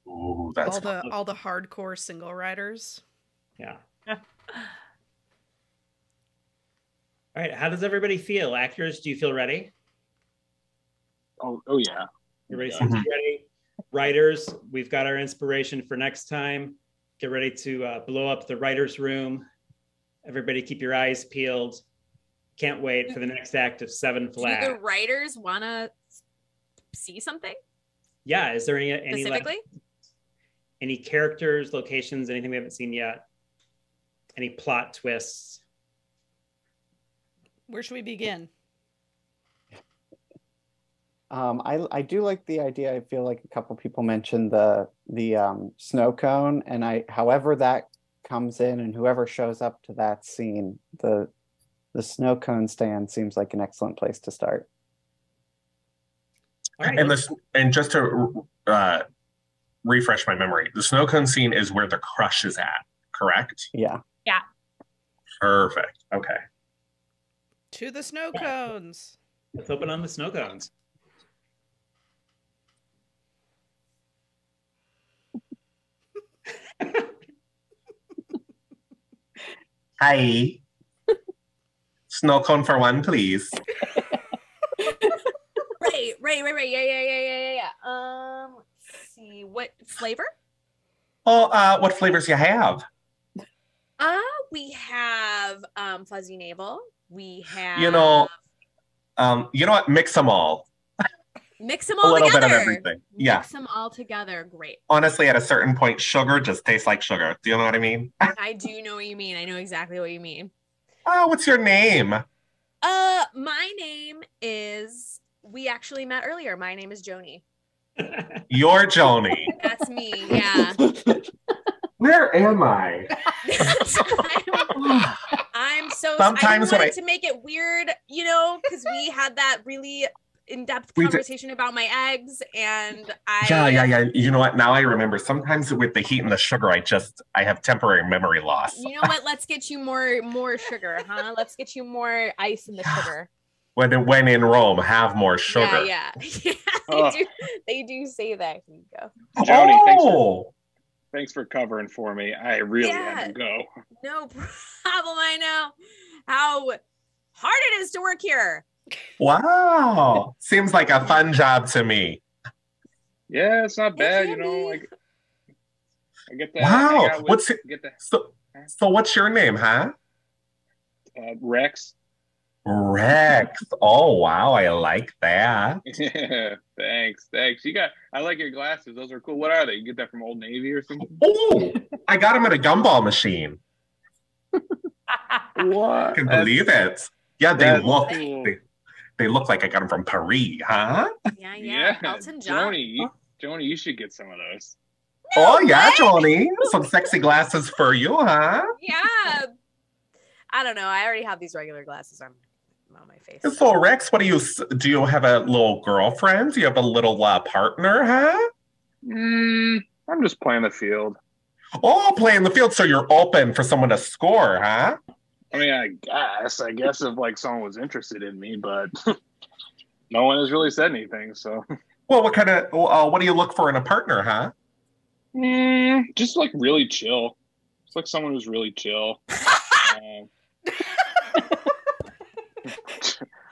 Ooh, that's all the hardcore single riders. Yeah. All right. How does everybody feel? Actors, do you feel ready? Oh yeah. Everybody seems ready. Writers, we've got our inspiration for next time. Get ready to blow up the writer's room. Everybody keep your eyes peeled. Can't wait for the next act of Seven Flags. Do the writers want to see something? Yeah, is there any specifically? Any characters, locations, anything we haven't seen yet? Any plot twists? Where should we begin? I do like the idea. I feel like a couple people mentioned the snow cone, and however that comes in and whoever shows up to that scene, the snow cone stand seems like an excellent place to start. All right. And just to refresh my memory, the snow cone scene is where the crush is at, correct? Yeah. Yeah. Perfect. Okay. To the snow cones. Let's open on the snow cones. Hi. Snow cone for one, please. Right. Yeah. Let's see. What flavor? Oh, what flavors you have? We have fuzzy navel. We have You know what? Mix them all. Mix them A all little together. bit of everything. Yeah. Mix them all together. Great. Honestly, at a certain point, sugar just tastes like sugar. Do you know what I mean? I do know what you mean. I know exactly what you mean. Oh, what's your name? My name is, we actually met earlier. My name is Joni. You're Joni. That's me. Yeah. Where am I? I'm so, Sometimes I when wanted to make it weird, because we had that really in-depth conversation about my eggs, and Yeah. You know what? Now I remember. Sometimes with the heat and the sugar, I have temporary memory loss. You know what? Let's get you more sugar, huh? Let's get you more ice in the sugar. When in Rome, have more sugar. Yeah. They do say that. Here you go. Joni, thanks for covering for me. I really had to go. No problem. I know how hard it is to work here. Wow. Seems like a fun job to me. Yeah, it's not bad. I get that. Wow. So what's your name, huh? Rex. Rex. Oh, wow. I like that. Yeah, thanks. I like your glasses. Those are cool. What are they? You get that from Old Navy or something? Oh, I got them at a gumball machine. What? I can believe it. Yeah, they look. Cool. They look like I got them from Paris, huh? Yeah. Elton John. Joni, you should get some of those. Oh yeah, Joni. Some sexy glasses for you, huh? Yeah. I don't know. I already have these regular glasses on my face. So Rex, do you have a little girlfriend? Do you have a little partner, huh? I'm just playing the field. Oh, playing the field. So you're open for someone to score, huh? I mean, I guess if someone was interested in me, but No one has really said anything, so. Well, what do you look for in a partner, huh? Just like really chill. Just like someone who's really chill.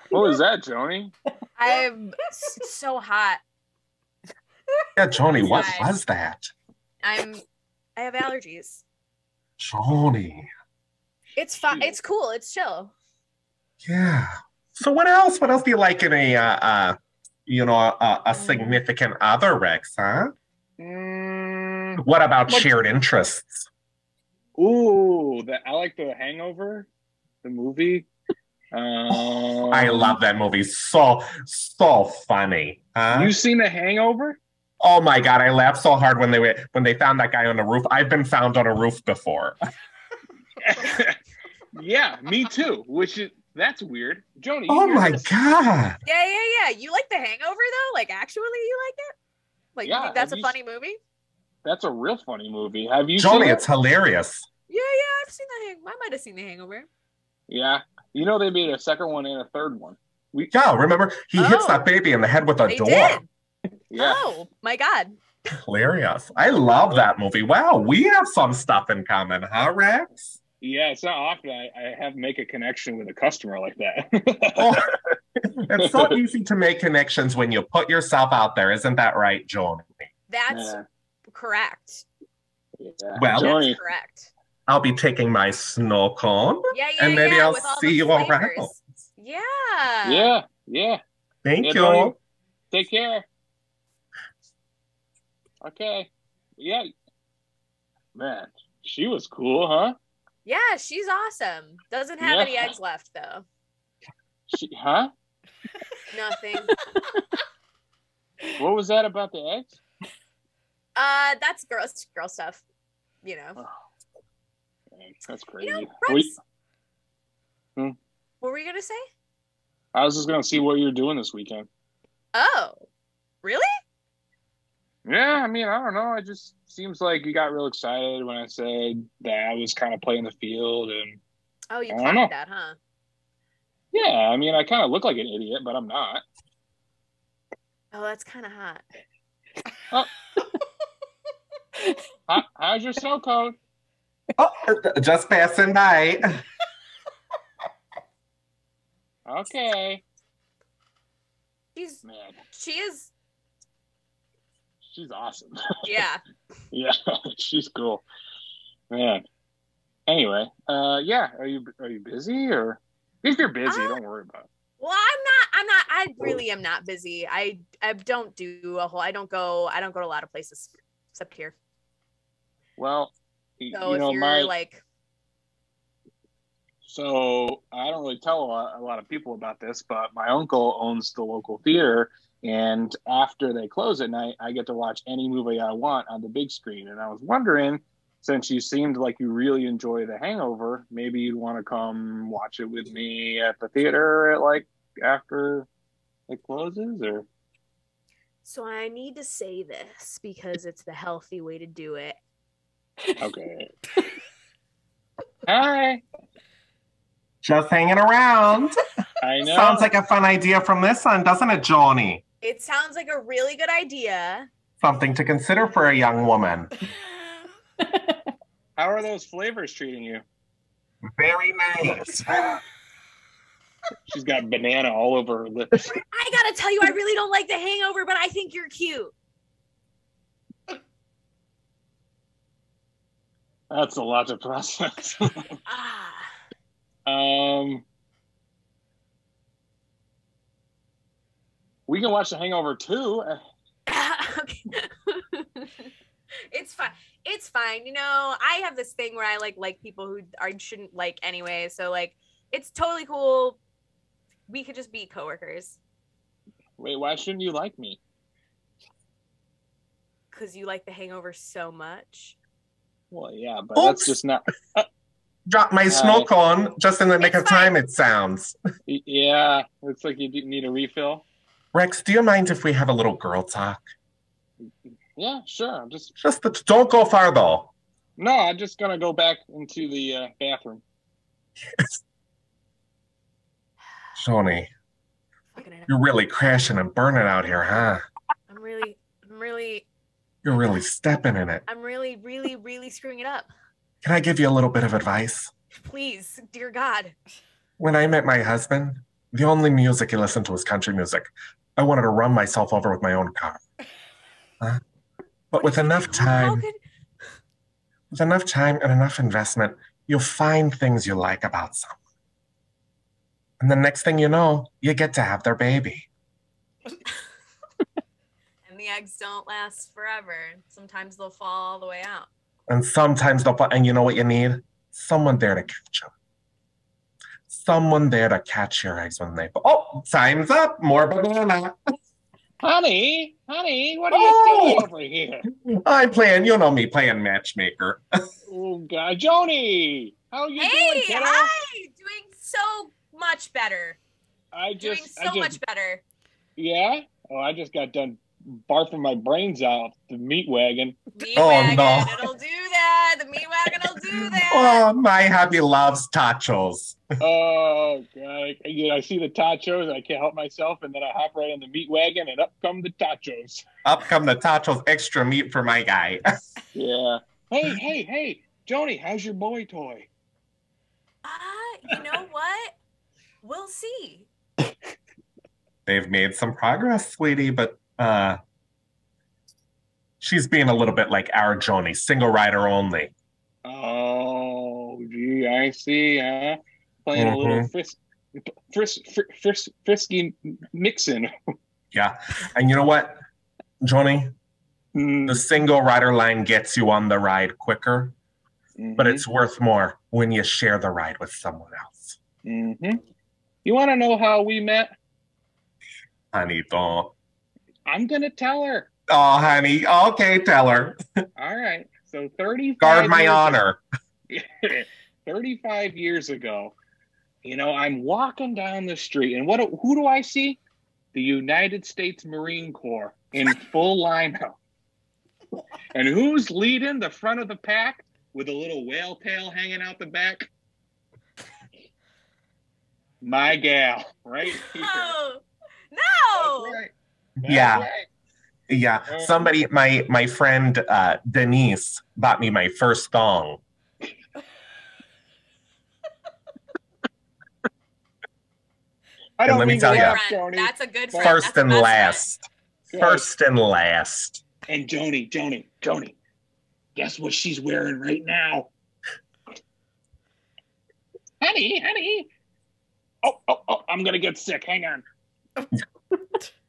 What was that, Joni? I'm so hot. Yeah, Joni, what was that? I have allergies. Joni. It's fine. It's cool. It's chill. Yeah. So what else? What else do you like in a significant other, Rex, huh? What about shared interests? Ooh, I like The Hangover, the movie. I love that movie. So funny. Huh? You seen The Hangover? Oh my God, I laughed so hard when they found that guy on the roof. I've been found on a roof before. Yeah, me too. That's weird. Joni. Oh my God. Yeah. You like The Hangover though? Like actually you like it? Like you think that's a funny movie? That's a real funny movie. Have you Joni, seen it? it's hilarious. Yeah, I've seen The Hangover. I might have seen The Hangover. Yeah. You know they made a second one and a third one. Remember? He hits that baby in the head with a door. Did. Yeah. Oh my God. Hilarious. I love that movie. Wow, we have some stuff in common, huh, Rex? Yeah, it's not often I have make a connection with a customer like that. Oh, it's so easy to make connections when you put yourself out there. Isn't that right, Joni? That's correct. Yeah. Well, Joni, that's correct. I'll be taking my snow cone. And maybe I'll see you around. Yeah. Yeah. Thank you. Joni, take care. Okay. Yeah. Man, she was cool, huh? Yeah, she's awesome. Doesn't have any eggs left though. Huh? Nothing. What was that about the eggs? That's girl stuff. You know. Oh, that's crazy. You know, Rex, what were you gonna say? I was just gonna see what you're doing this weekend. Oh, really? Yeah, I mean, I don't know. It just seems like you got real excited when I said that I was kind of playing the field, and oh, you caught that, huh? Yeah, I mean, I kind of look like an idiot, but I'm not. Oh, that's kind of hot. Oh. How's your snow cone? Oh, just passing by. Okay. She's awesome. Yeah. Yeah, she's cool. Man. Anyway, yeah, are you busy, or if you're busy, don't worry about it. Well, I really am not busy. I don't do I don't go to a lot of places except here. Well, so if you're like, so I don't really tell a lot of people about this, but my uncle owns the local theater, and after they close at night, I get to watch any movie I want on the big screen. And I was wondering, since you seemed like you really enjoy The Hangover, maybe you'd want to come watch it with me at the theater at after it closes, or? So I need to say this because it's the healthy way to do it. Okay. Hi. Just hanging around. I know. Sounds like a fun idea from this one, doesn't it, Joni? It sounds like a really good idea. Something to consider for a young woman. How are those flavors treating you? Very nice. She's got banana all over her lips. I gotta tell you, I really don't like The Hangover, but I think you're cute. That's a lot to process. We can watch The Hangover too. Okay. It's fine. It's fine. You know, I have this thing where I like people who I shouldn't like anyway. So it's totally cool. We could just be coworkers. Wait, why shouldn't you like me? Because you like The Hangover so much. Well, yeah, but that's just not. Drop my snow cone just in the nick of time, it sounds. Yeah, looks like you need a refill. Rex, do you mind if we have a little girl talk? Yeah, sure. Don't go far, though. No, I'm just going to go back into the bathroom. Joni. fucking it up. You're really crashing and burning out here, huh? I'm really You're really stepping in it. I'm really, really, really screwing it up. Can I give you a little bit of advice? Please, dear God. When I met my husband, the only music he listened to was country music. I wanted to run myself over with my own car. Huh? But with enough time and enough investment, you'll find things you like about someone. And the next thing you know, you get to have their baby. And the eggs don't last forever. Sometimes they'll fall all the way out. And sometimes and you know what you need? Someone there to catch them. Someone there to catch your eggs when they fall. Oh, time's up. More banana. Honey, what are you doing over here? I'm playing, you know me, playing matchmaker. Oh, God. Joni, how are you doing, kiddo? Hi! Doing so much better. Doing so much better. Yeah? Oh, I just got done barfing my brains out the meat wagon. Wagon, no. it'll do that. The meat wagon will do that. Oh, my hubby loves tachos. Oh, God. I see the tachos, and I can't help myself, and then I hop right on the meat wagon, and up come the tachos. Up come the tachos, extra meat for my guy. Yeah. Hey, Joni, how's your boy toy? You know what? We'll see. They've made some progress, sweetie, but she's being a little bit like our Joni, single rider only. Oh, gee, I see, huh? Playing a little frisky mixin'. Yeah, and you know what, Joni? The single rider line gets you on the ride quicker, but it's worth more when you share the ride with someone else. Mm-hmm. You want to know how we met? Honey, don't. I'm going to tell her. Oh, honey. Okay, tell her. All right. So 35 Guard my honor. 35 years ago, I'm walking down the street, and who do I see? The United States Marine Corps in full lineup. And who's leading the front of the pack with a little whale tail hanging out the back? My gal, right here. No. That's right. Yeah. Right. Yeah. Somebody, my friend Denise bought me my first thong. Let me tell you, That's a good friend. First and last. First and last. And Joni, guess what she's wearing right now? Honey. Oh, I'm going to get sick. Hang on.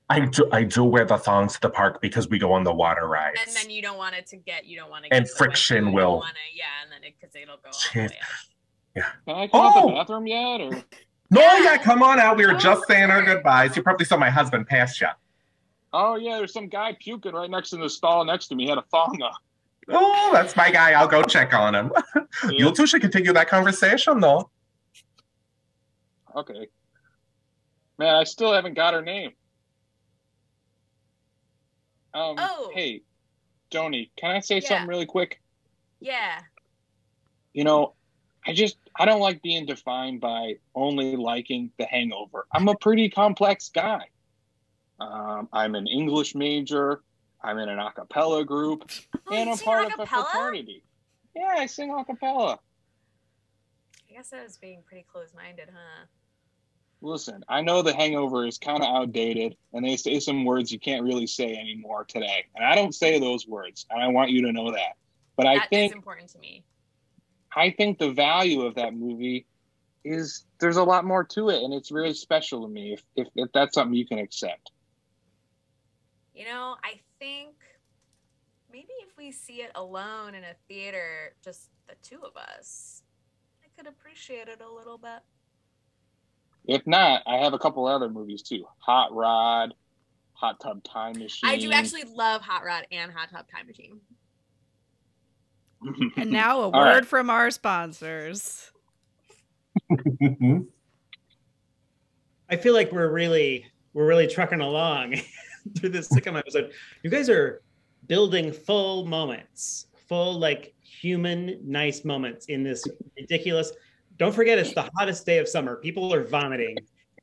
I do wear the thongs to the park because we go on the water rides. And then you don't want it to get, and friction will. And then because it'll go all the way out. Yeah. Can I come out the bathroom yet? Or? No, yeah, come on out. We were just saying our goodbyes. You probably saw my husband pass you. Oh, yeah, there's some guy puking right next to the stall next to me. He had a thong on. Oh, that's my guy. I'll go check on him. Yeah. You two should continue that conversation, though. Okay. Man, I still haven't got her name. Hey, Joni, can I say something really quick? Yeah. I don't like being defined by only liking The Hangover. I'm a pretty complex guy. I'm an English major. I'm in an a cappella group. And I'm part of a fraternity. Yeah, I sing a cappella. I guess I was being pretty close-minded, huh? Listen, I know The Hangover is kind of outdated, and they say some words you can't really say anymore today. And I don't say those words, and I want you to know that. But I think that's important to me. I think the value of that movie is there's a lot more to it, and it's really special to me if that's something you can accept. I think maybe if we see it alone in a theater, just the two of us, I could appreciate it a little bit. If not, I have a couple other movies too. Hot Rod, Hot Tub Time Machine. I do actually love Hot Rod and Hot Tub Time Machine. And now a word from our sponsors. I feel like we're really trucking along through this sitcom episode. You guys are building full moments, full human nice moments in this ridiculous. Don't forget, it's the hottest day of summer. People are vomiting,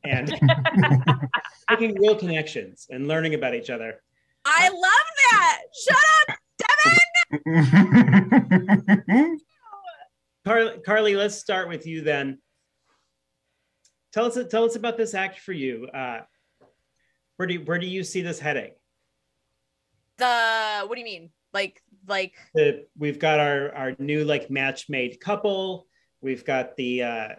and making real connections and learning about each other. I love that. Shut up, Devin. Carly, let's start with you then. Tell us about this act for you. Where do you see this heading? What do you mean? Like we've got our new like match made couple. We've got the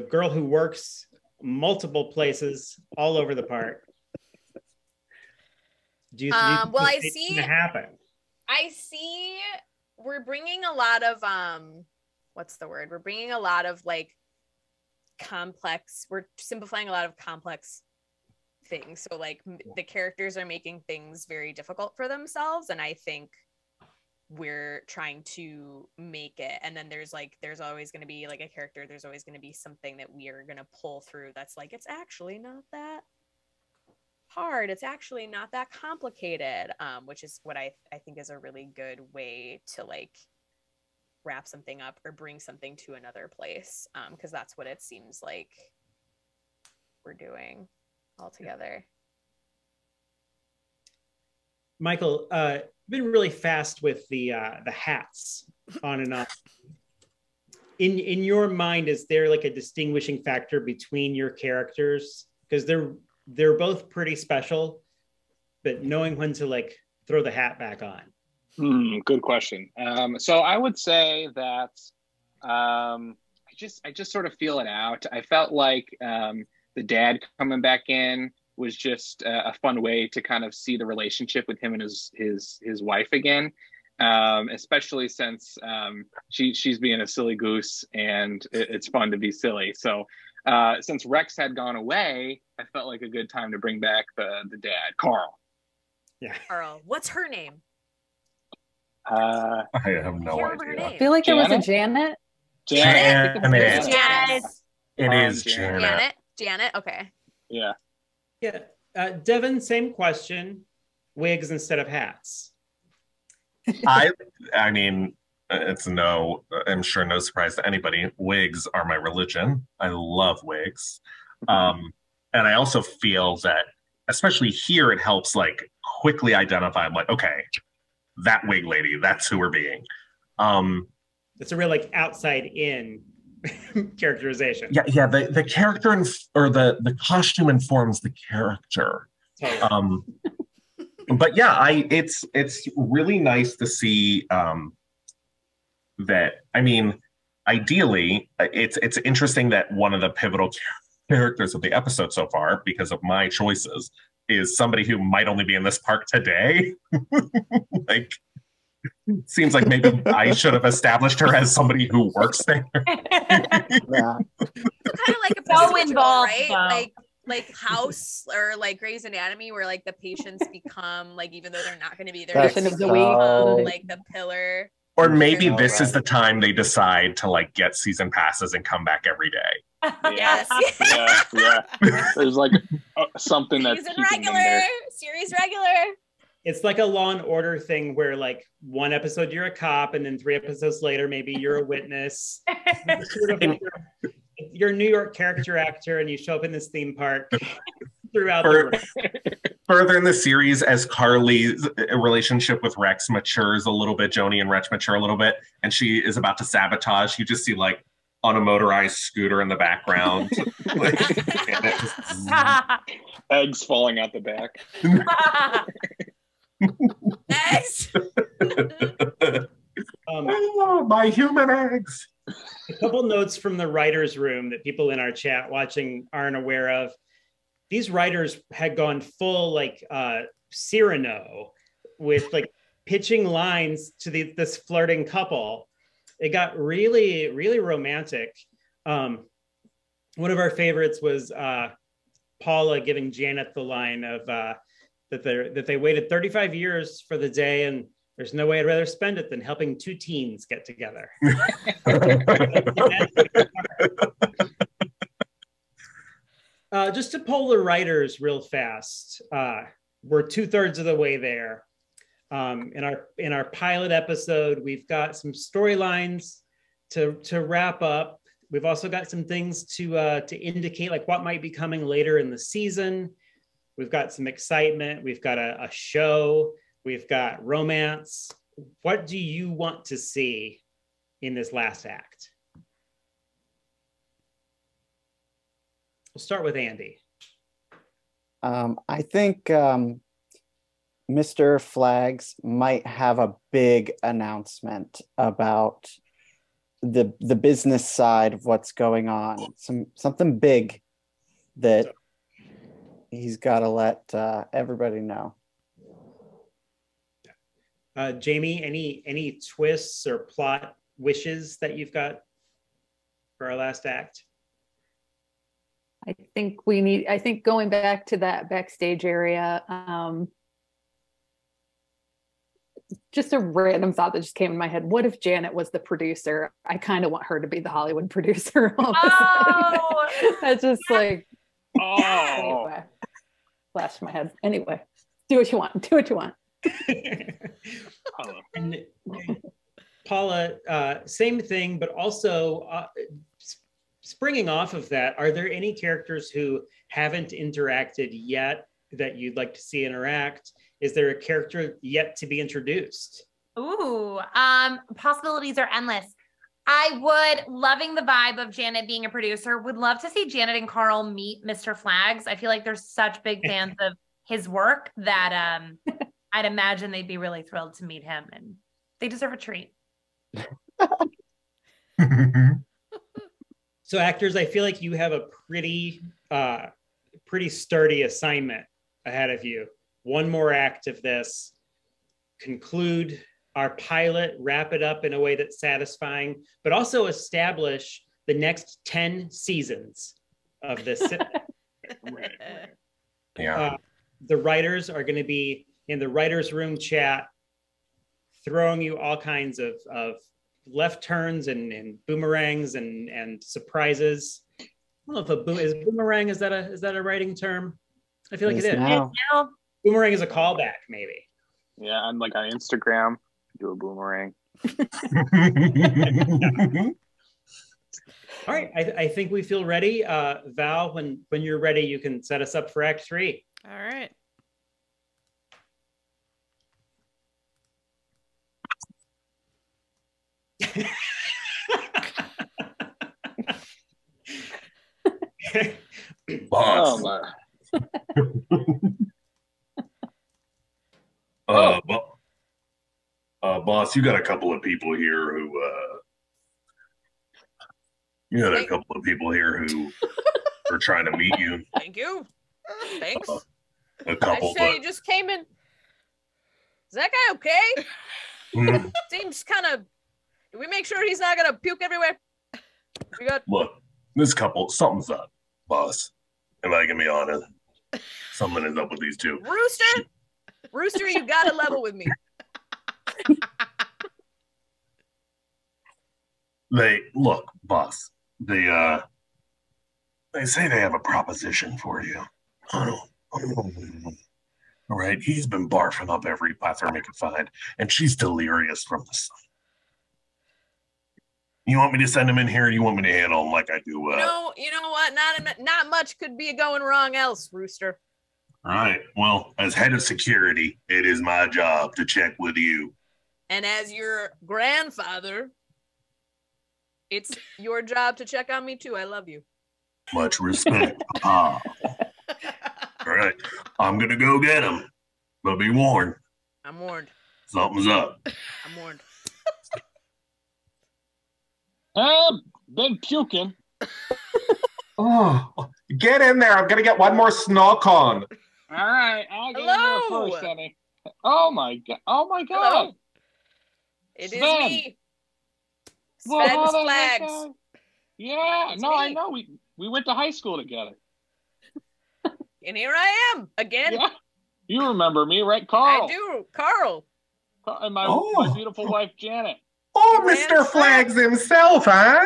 girl who works multiple places all over the park. Do you well, I see it happen? I see we're bringing a lot of what's the word? We're bringing a lot of like we're simplifying a lot of complex things. So like the characters are making things very difficult for themselves, and I think we're trying to make it, and then there's always going to be like a character, there's always going to be something that we are going to pull through that's like, it's actually not that hard, it's actually not that complicated, which is what I think is a really good way to like wrap something up or bring something to another place, because that's what it seems like we're doing all together. Michael, you've been really fast with the hats on and off. In your mind, is there like a distinguishing factor between your characters? Because they're both pretty special, but knowing when to like throw the hat back on. Good question. So I would say that I just sort of feel it out. I felt like the dad coming back in was just a fun way to kind of see the relationship with him and his wife again, especially since she's being a silly goose, and it's fun to be silly. So since Rex had gone away, I felt like a good time to bring back the dad, Carl. Yeah, Carl. What's her name? I have no idea. I feel like Janet? it was a Janet. Janet. Yes. It is Janet. Janet. Okay. Yeah. Yeah. Devin, same question. Wigs instead of hats. I mean, I'm sure no surprise to anybody. Wigs are my religion. I love wigs. And I also feel that, especially here, it helps like quickly identify, like, okay, that wig lady, that's who we're being. It's a real like outside in characterization. Yeah. The character or the costume informs the character. Totally. But yeah, it's really nice to see that. I mean, ideally, it's interesting that one of the pivotal characters of the episode so far, because of my choices, is somebody who might only be in this park today. Like, seems like maybe I should have established her as somebody who works there. Yeah. Kind of like a So procedural, involved, right? Like House or like Grey's Anatomy, where like the patients become like, even though they're not going to be there, That's they of the become, week. like the pillar. Or maybe Oh, this is right. the time they decide to like get season passes and come back every day. Yes. Yeah. There's like something that's Season keeping them regular, there. series regular. It's like a Law and Order thing where like one episode you're a cop and then 3 episodes later maybe you're a witness. Sort of like you're a New York character actor and you show up in this theme park throughout Further in the series, as Carly's relationship with Rex matures a little bit, Joni and Rex mature a little bit, and she is about to sabotage, you just see like on a motorized scooter in the background. Eggs falling out the back. Eggs. Oh, my human eggs. A couple notes from the writer's room that people in our chat watching aren't aware of. These writers had gone full like Cyrano with like pitching lines to this flirting couple. It got really, really romantic. One of our favorites was Paula giving Janet the line of that they waited 35 years for the day, and there's no way I'd rather spend it than helping 2 teens get together. Just to poll the writers real fast, we're 2/3 of the way there. In our pilot episode, we've got some storylines to wrap up. we've also got some things to indicate like what might be coming later in the season. We've got some excitement. We've got a show. We've got romance. What do you want to see in this last act? We'll start with Andy. I think Mr. Flags might have a big announcement about the business side of what's going on. Something big that he's got to let everybody know. Jamie, any twists or plot wishes that you've got for our last act? I think going back to that backstage area, just a random thought that just came in my head. What if Janet was the producer? I kind of want her to be the Hollywood producer. Oh, that's just like, Oh, anyway, flashed in my head. Anyway, do what you want. Do what you want. And, Paula, same thing, but also springing off of that, are there any characters who haven't interacted yet that you'd like to see interact? Is there a character yet to be introduced? ooh, possibilities are endless. I would, loving the vibe of Janet being a producer, would love to see Janet and Carl meet Mr. Flags. I feel like they're such big fans of his work that I'd imagine they'd be really thrilled to meet him, and they deserve a treat. So actors, I feel like you have a pretty sturdy assignment ahead of you. One more act of this, conclude our pilot, wrap it up in a way that's satisfying, but also establish the next 10 seasons of this. Yeah. The writers are going to be in the writers' room chat, throwing you all kinds of left turns and boomerangs and surprises. I don't know if is boomerang, is that a writing term? I feel like it is. Now. Boomerang is a callback, maybe. yeah, I'm like on Instagram, do a boomerang. All right, I think we feel ready. Val, when you're ready, you can set us up for Act 3. All right. Boss. Oh my. Boss, you got a couple of people here who are trying to meet you. Thank you. Thanks. A couple, I say you just came in. Is that guy okay? but Seems kind of. Do we make sure he's not gonna puke everywhere? We got. look, this couple, something's up, boss. If I can be honest, something is up with these two. Rooster, you gotta level with me. Look, boss. They say they have a proposition for you. All right, he's been barfing up every bathroom he could find, and she's delirious from the sun. You want me to send him in here, or you want me to handle him like I do? No, you know what? Not much could be going wrong else, Rooster. All right. Well, as head of security, it is my job to check with you. And as your grandfather, it's your job to check on me too. I love you. Much respect, Papa. All right, I'm gonna go get him, but be warned. I'm warned. Something's up. I'm warned. Been puking. Oh, get in there! I'm gonna get one more snog on. All right, I'll get in Hello. there first, Eddie. Oh my god! Oh my god! Hello. It is Sven. me. Well, Sven's how the heck, Flags. Yeah, It's no, me. I know. We went to high school together. And here I am again. Yeah, you remember me, right, Carl? I do. Carl. And my beautiful wife, Janet. Oh, Grand Mr. Flags himself, huh?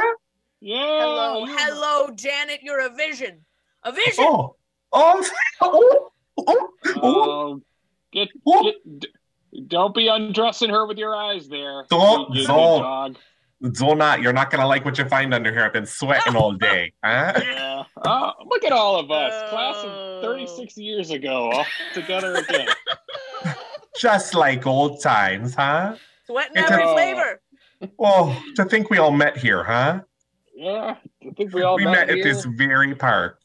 Yeah. Hello. you- Hello, Janet. You're a vision. A vision. Oh, oh, oh, oh, oh. Oh, don't be undressing her with your eyes there. Don't. you dog. Zona, you're not gonna like what you find under here. I've been sweating all day. Huh? Yeah. Oh, look at all of us. Class of 36 years ago, all together again. Just like old times, huh? Sweating It's every a- flavor. Well, to think we all met here, huh? Yeah, I think we all We met at here. this very park.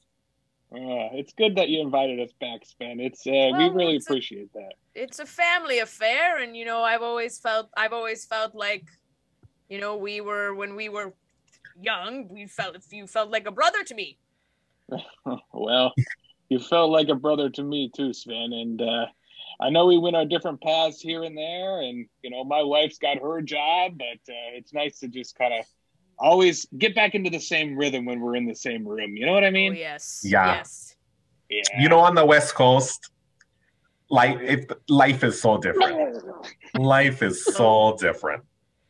It's good that you invited us back, Sven. It's we Well, really it's appreciate that. It's a family affair, and you know, I've always felt like, you know, when we were young, you felt like a brother to me. Well, you felt like a brother to me too, Sven, and I know we went our different paths here and there, and you know, my wife's got her job, but it's nice to just kind of always get back into the same rhythm when we're in the same room. You know what I mean? Oh, yes. Yeah. Yes. Yeah. You know, on the West Coast, life is so different. Life is so different.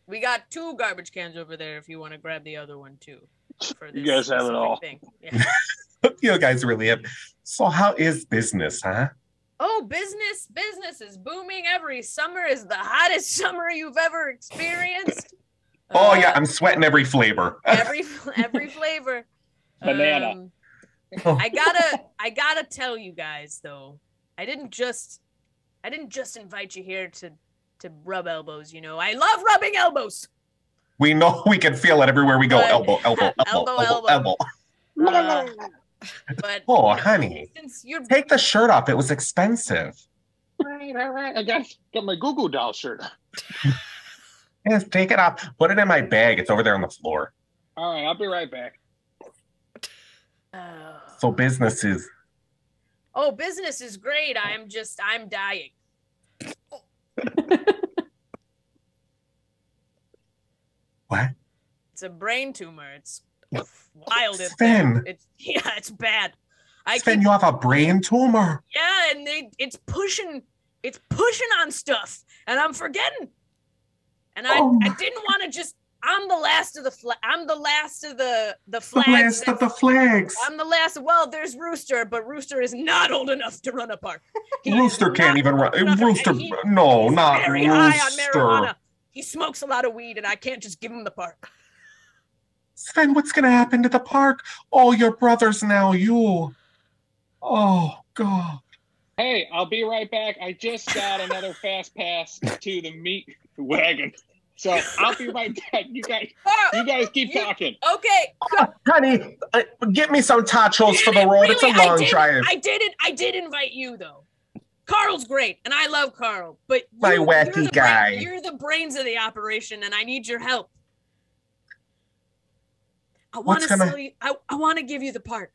We got 2 garbage cans over there if you want to grab the other one too. For this You guys have it specific all. thing. Yeah. You guys really have. So how is business, huh? Oh, business is booming. Every summer is the hottest summer you've ever experienced. Oh yeah, I'm sweating every flavor. every flavor. Banana. I gotta tell you guys though, I didn't just invite you here to rub elbows. You know, I love rubbing elbows. We know, we can feel it everywhere we go. But- Elbow. But Oh, honey, since you're take the shirt off. It was expensive. All right. I got my Goo Goo Doll shirt. Yes, take it off. Put it in my bag. It's over there on the floor. All right, I'll be right back. So business is. Oh, business is great. I'm dying. What? It's a brain tumor. It's wild. Sven. It's bad. Sven, you have a brain tumor. Yeah, and it's pushing on stuff, and I'm forgetting. And I didn't want to just. I'm the last of the flags. The last of the flags. I'm the last. Well, there's Rooster, but Rooster is not old enough to run a park. Rooster can't even run. Rooster, he's not very high on Rooster. marijuana. He smokes a lot of weed, and I can't just give him the park. Sven, what's going to happen to the park? Oh, your brother's now you. Oh, God. Hey, I'll be right back. I just got another fast pass to the meat wagon. So I'll be right back. You guys keep talking. Okay. Honey, get me some tachos for the road. It's a long drive. I did invite you though. Carl's great, and I love Carl, but My you're wacky the guy. You're the brains of the operation, and I need your help. I want to sell you. I want to give you the park.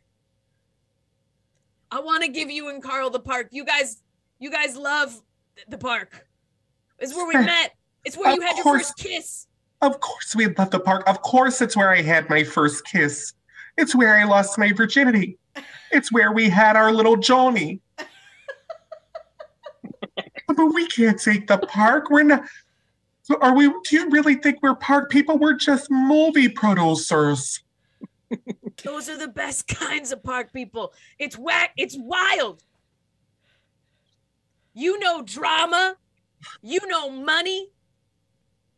I want to give you and Carl the park. You guys love the park. It's where we met. It's where you had your first kiss. Of course we love the park. Of course it's where I had my first kiss. It's where I lost my virginity. It's where we had our little Joni. But we can't take the park. We're not. So do you really think we're park people? We're just movie producers. Those are the best kinds of park people. It's wild. You know drama. You know money.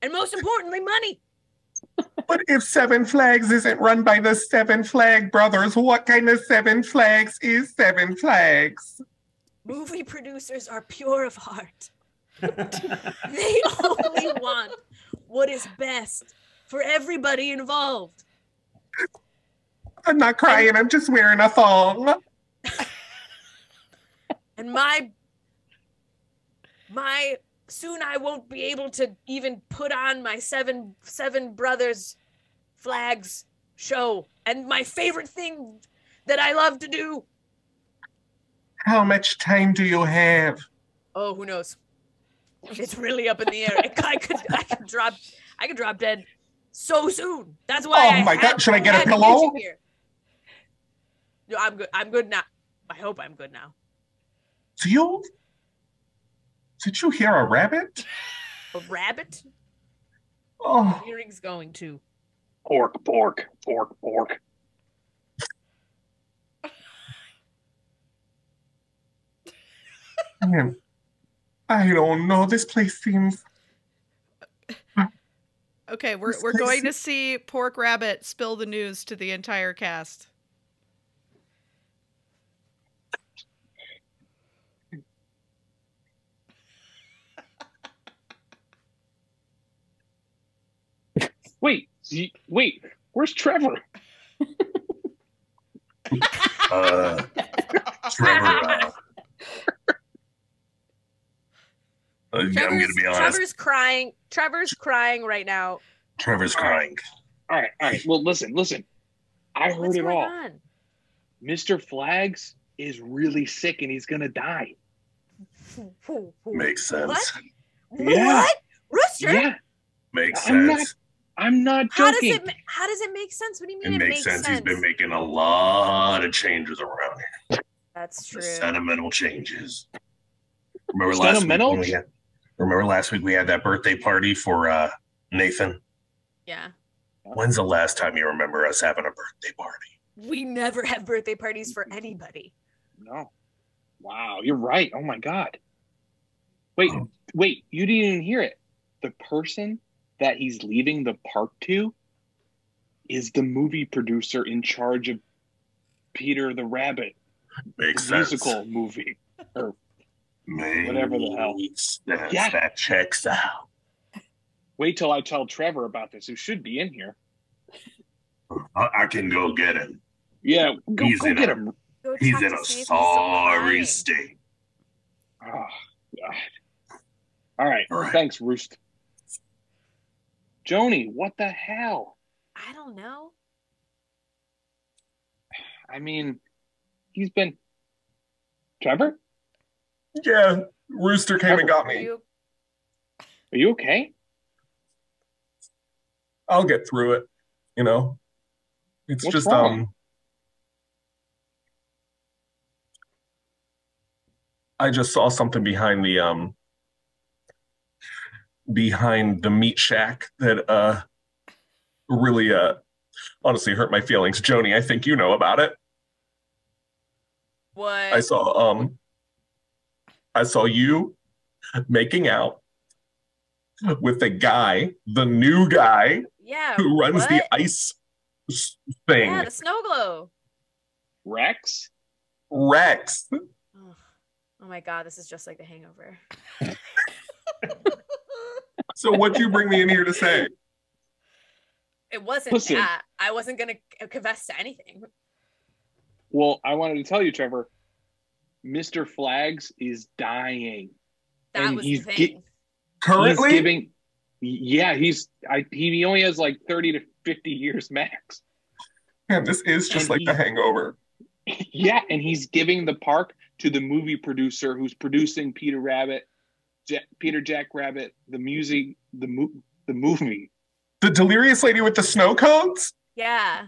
And most importantly, money. But if Seven Flags isn't run by the Seven Flag Brothers, what kind of Seven Flags is Seven Flags? Movie producers are pure of heart. They only want what is best for everybody involved. I'm not crying, I'm just wearing a thong. And soon I won't be able to even put on my seven brothers flags show. And my favorite thing that I love to do. How much time do you have? Oh, who knows? It's really up in the air. I could drop dead so soon. That's why. Oh my God! Should I get a pillow? No, I'm good. I'm good now. I hope I'm good now. Did you hear a rabbit? A rabbit? Oh. The earring's going too. Pork. Man, I don't know. This place seems. Okay, we're going to see Pork Rabbit spill the news to the entire cast. Wait, where's Trevor? Trevor. I'm gonna be honest. Trevor's crying. Trevor's crying right now. Trevor's crying. All right. Well, listen. I heard What's it going all. on? Mr. Flags is really sick and he's gonna die. Makes sense. What? Yeah. What? Rooster? Yeah. Makes sense. I'm not joking. How does it make sense? What do you mean It makes sense. He's been making a lot of changes around here. That's true. Sentimental changes. Remember last week we had that birthday party for Nathan? Yeah. When's the last time you remember us having a birthday party? We never have birthday parties for anybody. No. Wow, you're right. Oh my God. Wait, you didn't even hear it. The person that he's leaving the park to is the movie producer in charge of Peter the Rabbit. Makes sense. Musical movie. Or whatever the hell. Yeah. That checks out. Wait till I tell Trevor about this, who should be in here. I can go get him. Yeah, go get him. He's in a sorry state. Oh, God. All right. Thanks, Roost. Joni, what the hell? I don't know. I mean, he's been... Trevor? Yeah, Rooster came and got me. Are you okay? I'll get through it, you know? It's What's just, wrong? I just saw something behind the meat shack that really honestly hurt my feelings. Joni, I think you know about it. What? I saw you making out with the new guy who runs the ice thing. Yeah, the snow globe. Rex? Oh my God, this is just like The Hangover. So what'd you bring me in here to say? It wasn't that. I wasn't going to confess to anything. Well, I wanted to tell you, Trevor, Mr. Flags is dying. That was the thing. Currently? He only has like 30 to 50 years max. Man, this is just like The Hangover. Yeah, and he's giving the park to the movie producer who's producing Peter Jack Rabbit, the movie. The delirious lady with the snow cones? Yeah.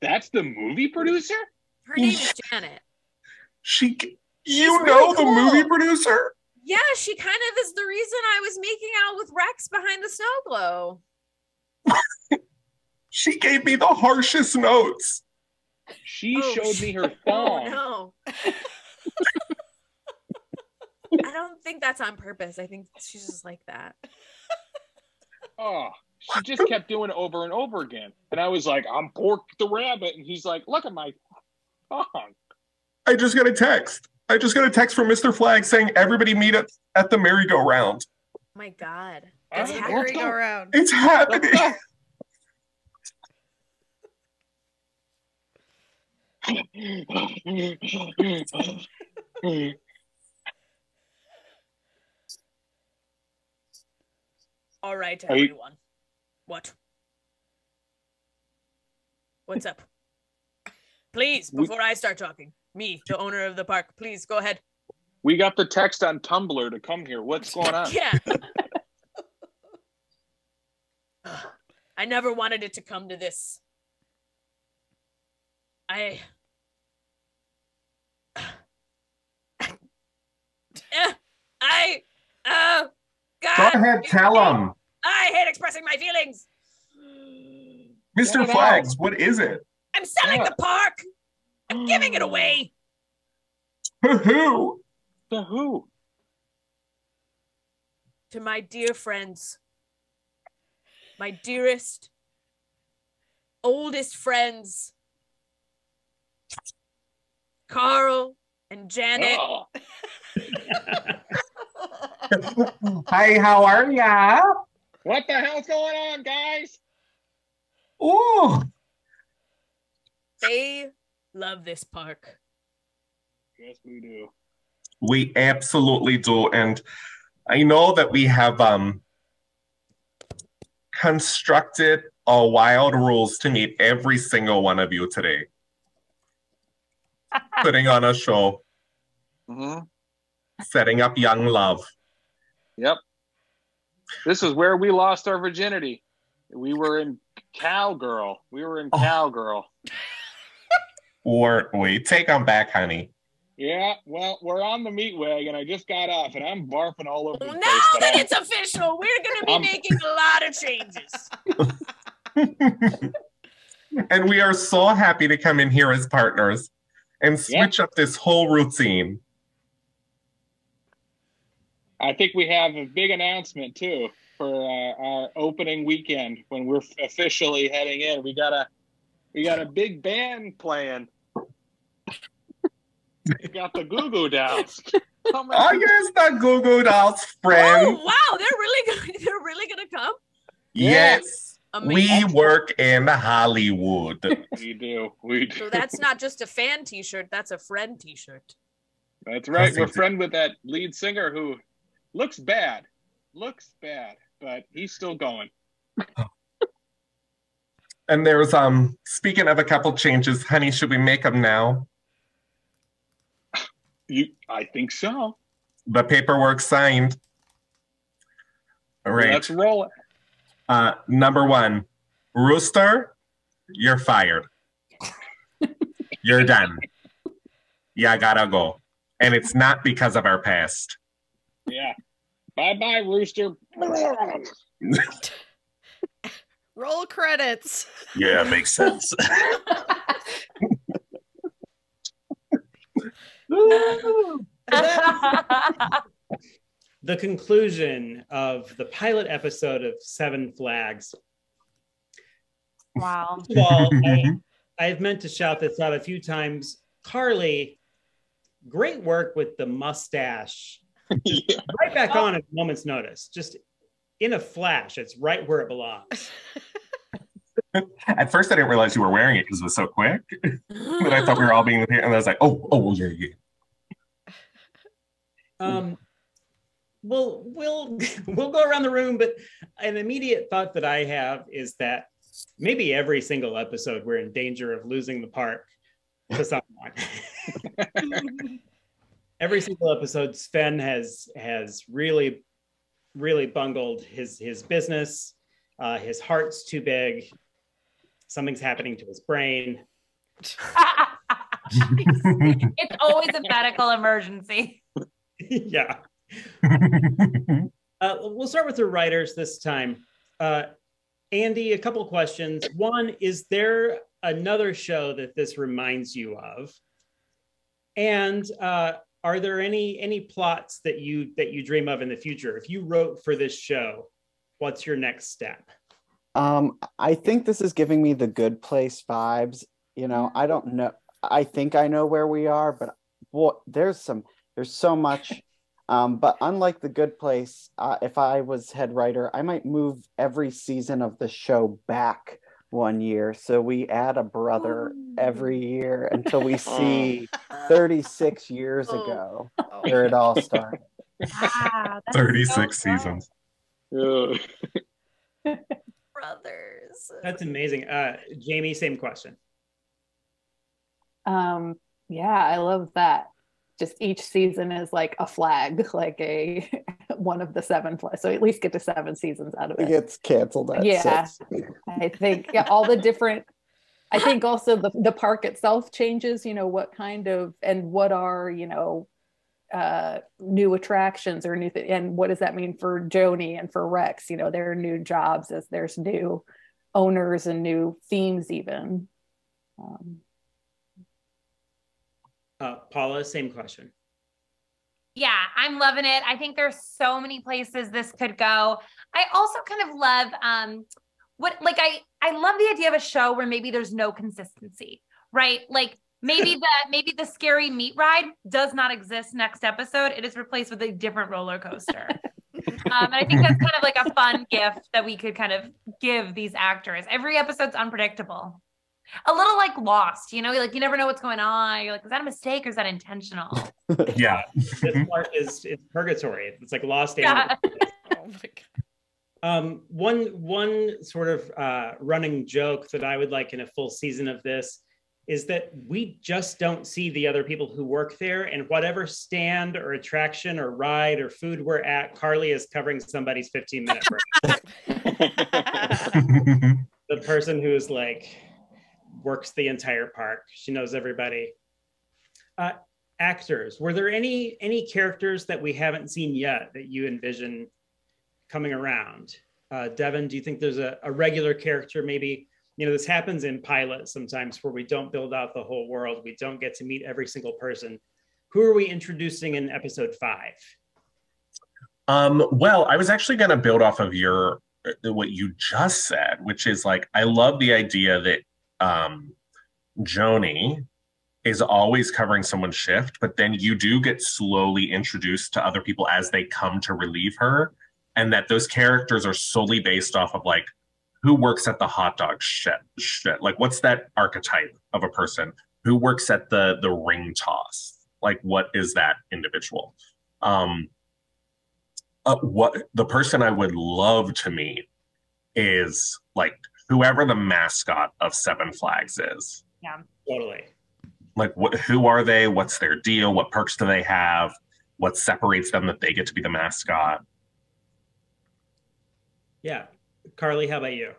That's the movie producer? Her name is Janet. You know the movie producer? Yeah, she kind of is the reason I was making out with Rex behind the snow glow. She gave me the harshest notes. She showed me her phone. Oh, no. I don't think that's on purpose. I think she's just like that. Oh, she just kept doing it over and over again. And I was like, I'm Pork the Rabbit. And he's like, look at my phone. I just got a text. From Mr. Flag saying everybody meet at the merry-go-round. Oh my God. It's merry-go-round. It's happening. All right, everyone. What? What's up? Please, before I start talking, me, the owner of the park, please go ahead. We got the text on Tumblr to come here. What's going on? Yeah. I never wanted it to come to this. God. Go ahead, tell him. I hate expressing my feelings. Mr. Flags, what is it? I'm selling the park. I'm giving it away. To who? To who? To my dear friends. my dearest, oldest friends, Carl and Janet. Oh. Hi, how are ya? What the hell's going on, guys? Ooh. They love this park. Yes, we do. We absolutely do. And I know that we have constructed a wild rules to meet every single one of you today. Putting on a show. Mm-hmm. Setting up young love. Yep. This is where we lost our virginity. We were in Cowgirl. Cowgirl. Weren't we? Take them back, honey. Yeah, well, we're on the meat wagon. I just got off, and I'm barfing all over the place. Now that it's official, we're going to be making a lot of changes. And we are so happy to come in here as partners and switch up this whole routine. I think we have a big announcement, too, for our opening weekend when we're officially heading in. We got a big band playing. We got the Goo Goo Dolls. Oh, yes, the Goo Goo Dolls, friend. Oh, wow, they're really gonna come? Yes. Amazing. We work in Hollywood. We do. So that's not just a fan t-shirt, that's a friend t-shirt. That's right. We're friend with that lead singer who looks bad, but he's still going. And there's, speaking of a couple changes, honey, should we make them now? I think so. The paperwork signed. All right. Let's roll it. Number 1, Rooster, you're fired. You're done. Yeah, gotta go. And it's not because of our past. Yeah. Bye-bye, Rooster. Roll credits. Yeah, makes sense. The conclusion of the pilot episode of Seven Flags. Wow. First of all, I've meant to shout this out a few times. Carly, great work with the mustache. Yeah. Right back on at a moment's notice. Just in a flash, it's right where it belongs. At first, I didn't realize you were wearing it because it was so quick. But I thought we were all being here, and I was like, oh, yeah. We'll go around the room, but an immediate thought that I have is that maybe every single episode we're in danger of losing the park to someone. Every single episode, Sven has really bungled his business. His heart's too big. Something's happening to his brain. It's always a medical emergency. Yeah. We'll start with the writers this time. Andy, a couple questions. One, is there another show that this reminds you of? And are there any plots that you dream of in the future? If you wrote for this show, what's your next step? I think this is giving me the Good Place vibes. You know, I don't know. I think I know where we are, but there's so much. But unlike the Good Place, if I was head writer, I might move every season of the show back 1 year. So we add a brother every year until we see 36 years ago where it all started. Wow, 36 seasons. Brothers. That's amazing. Jamie, same question. Yeah, I love that. Just each season is like a flag, like a one of the 7 flags. So at least get to 7 seasons out of it. It gets canceled at 6. I think all the different. I think also the park itself changes. You know, what kind of and what are new attractions or new and what does that mean for Joni and for Rex? You know, their new jobs as there's new owners and new themes even. Paula, same question. Yeah, I'm loving it. I think there's so many places this could go. I also kind of love, I love the idea of a show where maybe there's no consistency, right? Like maybe the scary meat ride does not exist next episode. It is replaced with a different roller coaster. And I think that's kind of like a fun gift that we could kind of give these actors. Every episode's unpredictable. A little like Lost, you know, like you never know what's going on. You're like, is that a mistake or is that intentional? Yeah. This part it's purgatory. It's like Lost. Yeah. Oh my God. One sort of running joke that I would like in a full season of this is that we just don't see the other people who work there, and whatever stand or attraction or ride or food we're at, Carly is covering somebody's 15-minute break. The person who's like works the entire park. She knows everybody. Actors, were there any characters that we haven't seen yet that you envision coming around? Devin, do you think there's a regular character? Maybe, you know, this happens in pilots sometimes where we don't build out the whole world. We don't get to meet every single person. Who are we introducing in episode 5? Well, I was actually going to build off of what you just said, which is like, I love the idea that Joni is always covering someone's shift, but then you do get slowly introduced to other people as they come to relieve her, and that those characters are solely based off of like who works at the hot dog shit. Like, what's that archetype of a person who works at the ring toss? Like, what is that individual? What the person I would love to meet is like whoever the mascot of Seven Flags is. Yeah, Totally. Like, who are they? What's their deal? What perks do they have? What separates them that they get to be the mascot? Yeah. Carly, how about you?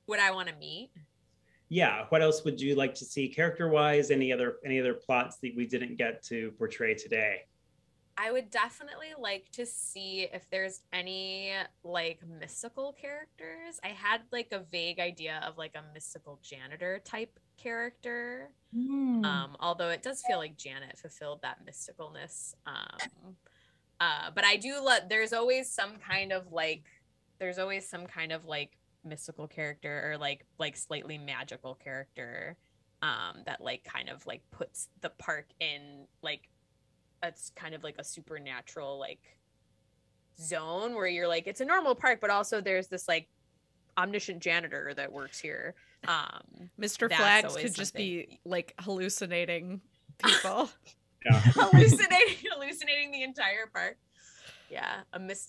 Would I want to meet? Yeah. What else would you like to see character-wise? Any other plots that we didn't get to portray today? I would definitely like to see if there's any like mystical characters. I had like a vague idea of like a mystical janitor type character. Although it does feel like Janet fulfilled that mysticalness. But I do love, there's always some kind of like mystical character or like slightly magical character that like kind of like puts the park in like it's kind of like a supernatural like zone where you're like, it's a normal park, but also there's this like omniscient janitor that works here. Mr. Flags could just be like hallucinating people. Yeah. hallucinating the entire park. Yeah,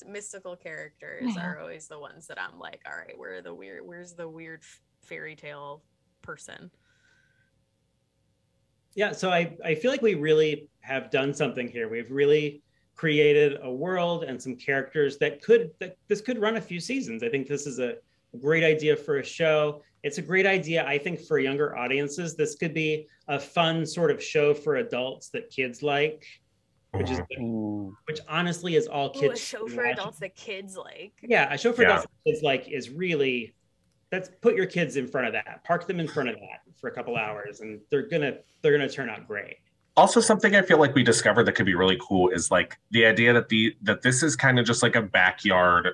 mystical characters are always the ones that I'm like, all right, where's the weird fairy tale person? Yeah, so I feel like we really have done something here. We've really created a world and some characters that this could run a few seasons. I think this is a great idea for a show. It's a great idea, I think, for younger audiences. This could be a fun sort of show for adults that kids like, which honestly is all kids. A show for adults that kids like. Yeah, a show for adults that kids like is really, put your kids in front of that. Park them in front of that for a couple hours, and they're gonna turn out great. Also, something I feel like we discovered that could be really cool is like the idea that this is kind of just like a backyard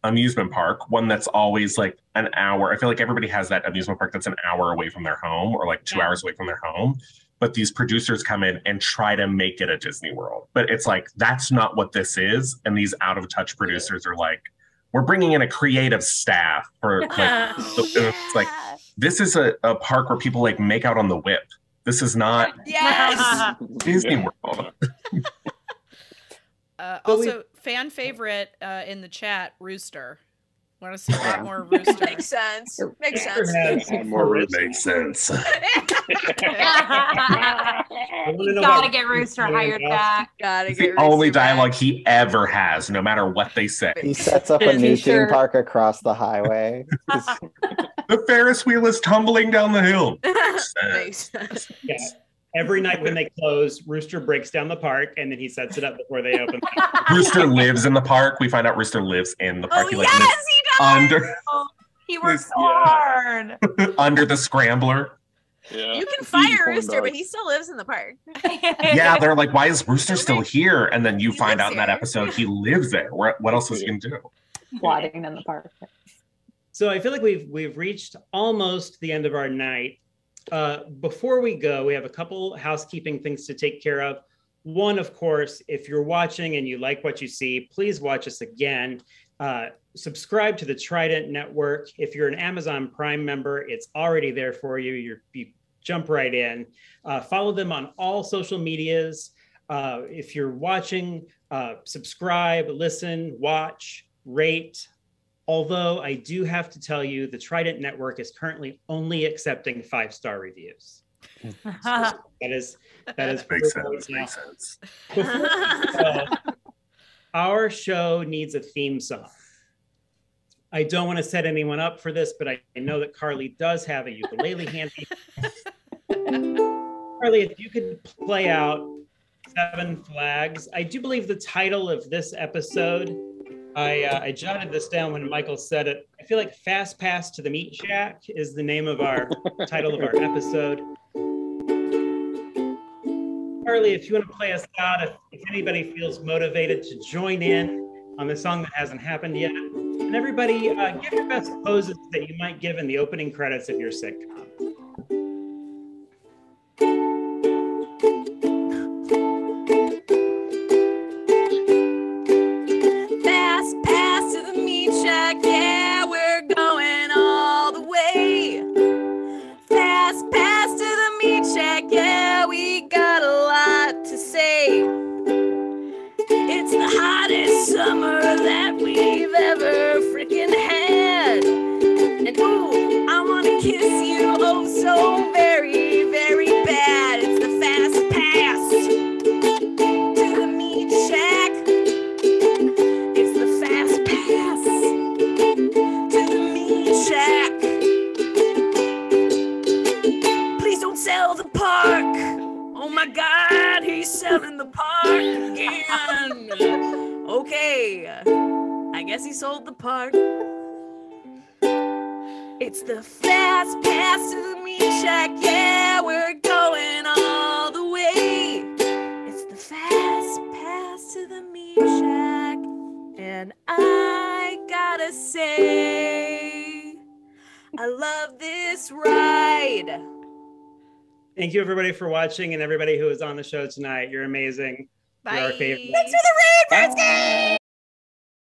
amusement park, one that's always like an hour. I feel like everybody has that amusement park that's an hour away from their home or like 2 hours away from their home. But these producers come in and try to make it a Disney World. But it's like, that's not what this is. And these out of touch producers are like, we're bringing in a creative staff for like, it's like, this is a park where people like make out on the whip. This is not Disney World. Also, fan favorite in the chat, Rooster. Want to see a lot more Rooster. Makes sense. Makes sense. Makes sense. Gotta get Rooster hired back. Gotta It's get the only Rooster back. dialogue he ever has, no matter what they say. He sets up a new theme park across the highway. The Ferris wheel is tumbling down the hill. Makes sense. Yeah. Every night when they close, Rooster breaks down the park, and then he sets it up before they open. Rooster lives in the park. We find out Rooster lives in the park. Oh, He yes, lives he does! under He works so hard. under the scrambler. Yeah. You can Eat fire corn Rooster, dogs. but he still lives in the park. Yeah, they're like, why is Rooster still here? And then you He find lives out in that here. episode he lives there. What else is he gonna do? Plotting in the park. So I feel like we've reached almost the end of our night. Before we go, we have a couple housekeeping things to take care of. One, of course, if you're watching and you like what you see, please watch us again. Subscribe to the Trident Network. If you're an Amazon Prime member, it's already there for you. You jump right in. Follow them on all social medias. If you're watching, subscribe, listen, watch, rate. Although I do have to tell you, the Trident Network is currently only accepting 5-star reviews. So that is makes sense. Before we go, our show needs a theme song. I don't want to set anyone up for this, but I know that Carly does have a ukulele handy. Carly, if you could play out 7 Flags. I do believe the title of this episode, I jotted this down when Michael said it. I feel like Fast Pass to the Meat Shack is the name of our title of our episode. Carly, if you want to play us out, if anybody feels motivated to join in on the song that hasn't happened yet. And everybody, give your best poses that you might give in the opening credits of your sitcom. Fast pass to the meat shack, yeah, we're going all the way. Fast pass to the meat shack, yeah, we got a lot to say. It's the hottest summer that we've ever freaking had. And ooh, I wanna kiss you oh so very, very bad. It's the fast pass to the meat shack. It's the fast pass to the meat shack. Please don't sell the park. Oh my God, he's selling the park again. Okay, I guess he sold the park. It's the fast pass to the meat shack, yeah, we're going all the way. It's the fast pass to the meat shack, and I gotta say, I love this ride. Thank you, everybody, for watching, and everybody who is on the show tonight. You're amazing. Bye. You're our favorite. Thanks for the raid, Brisky!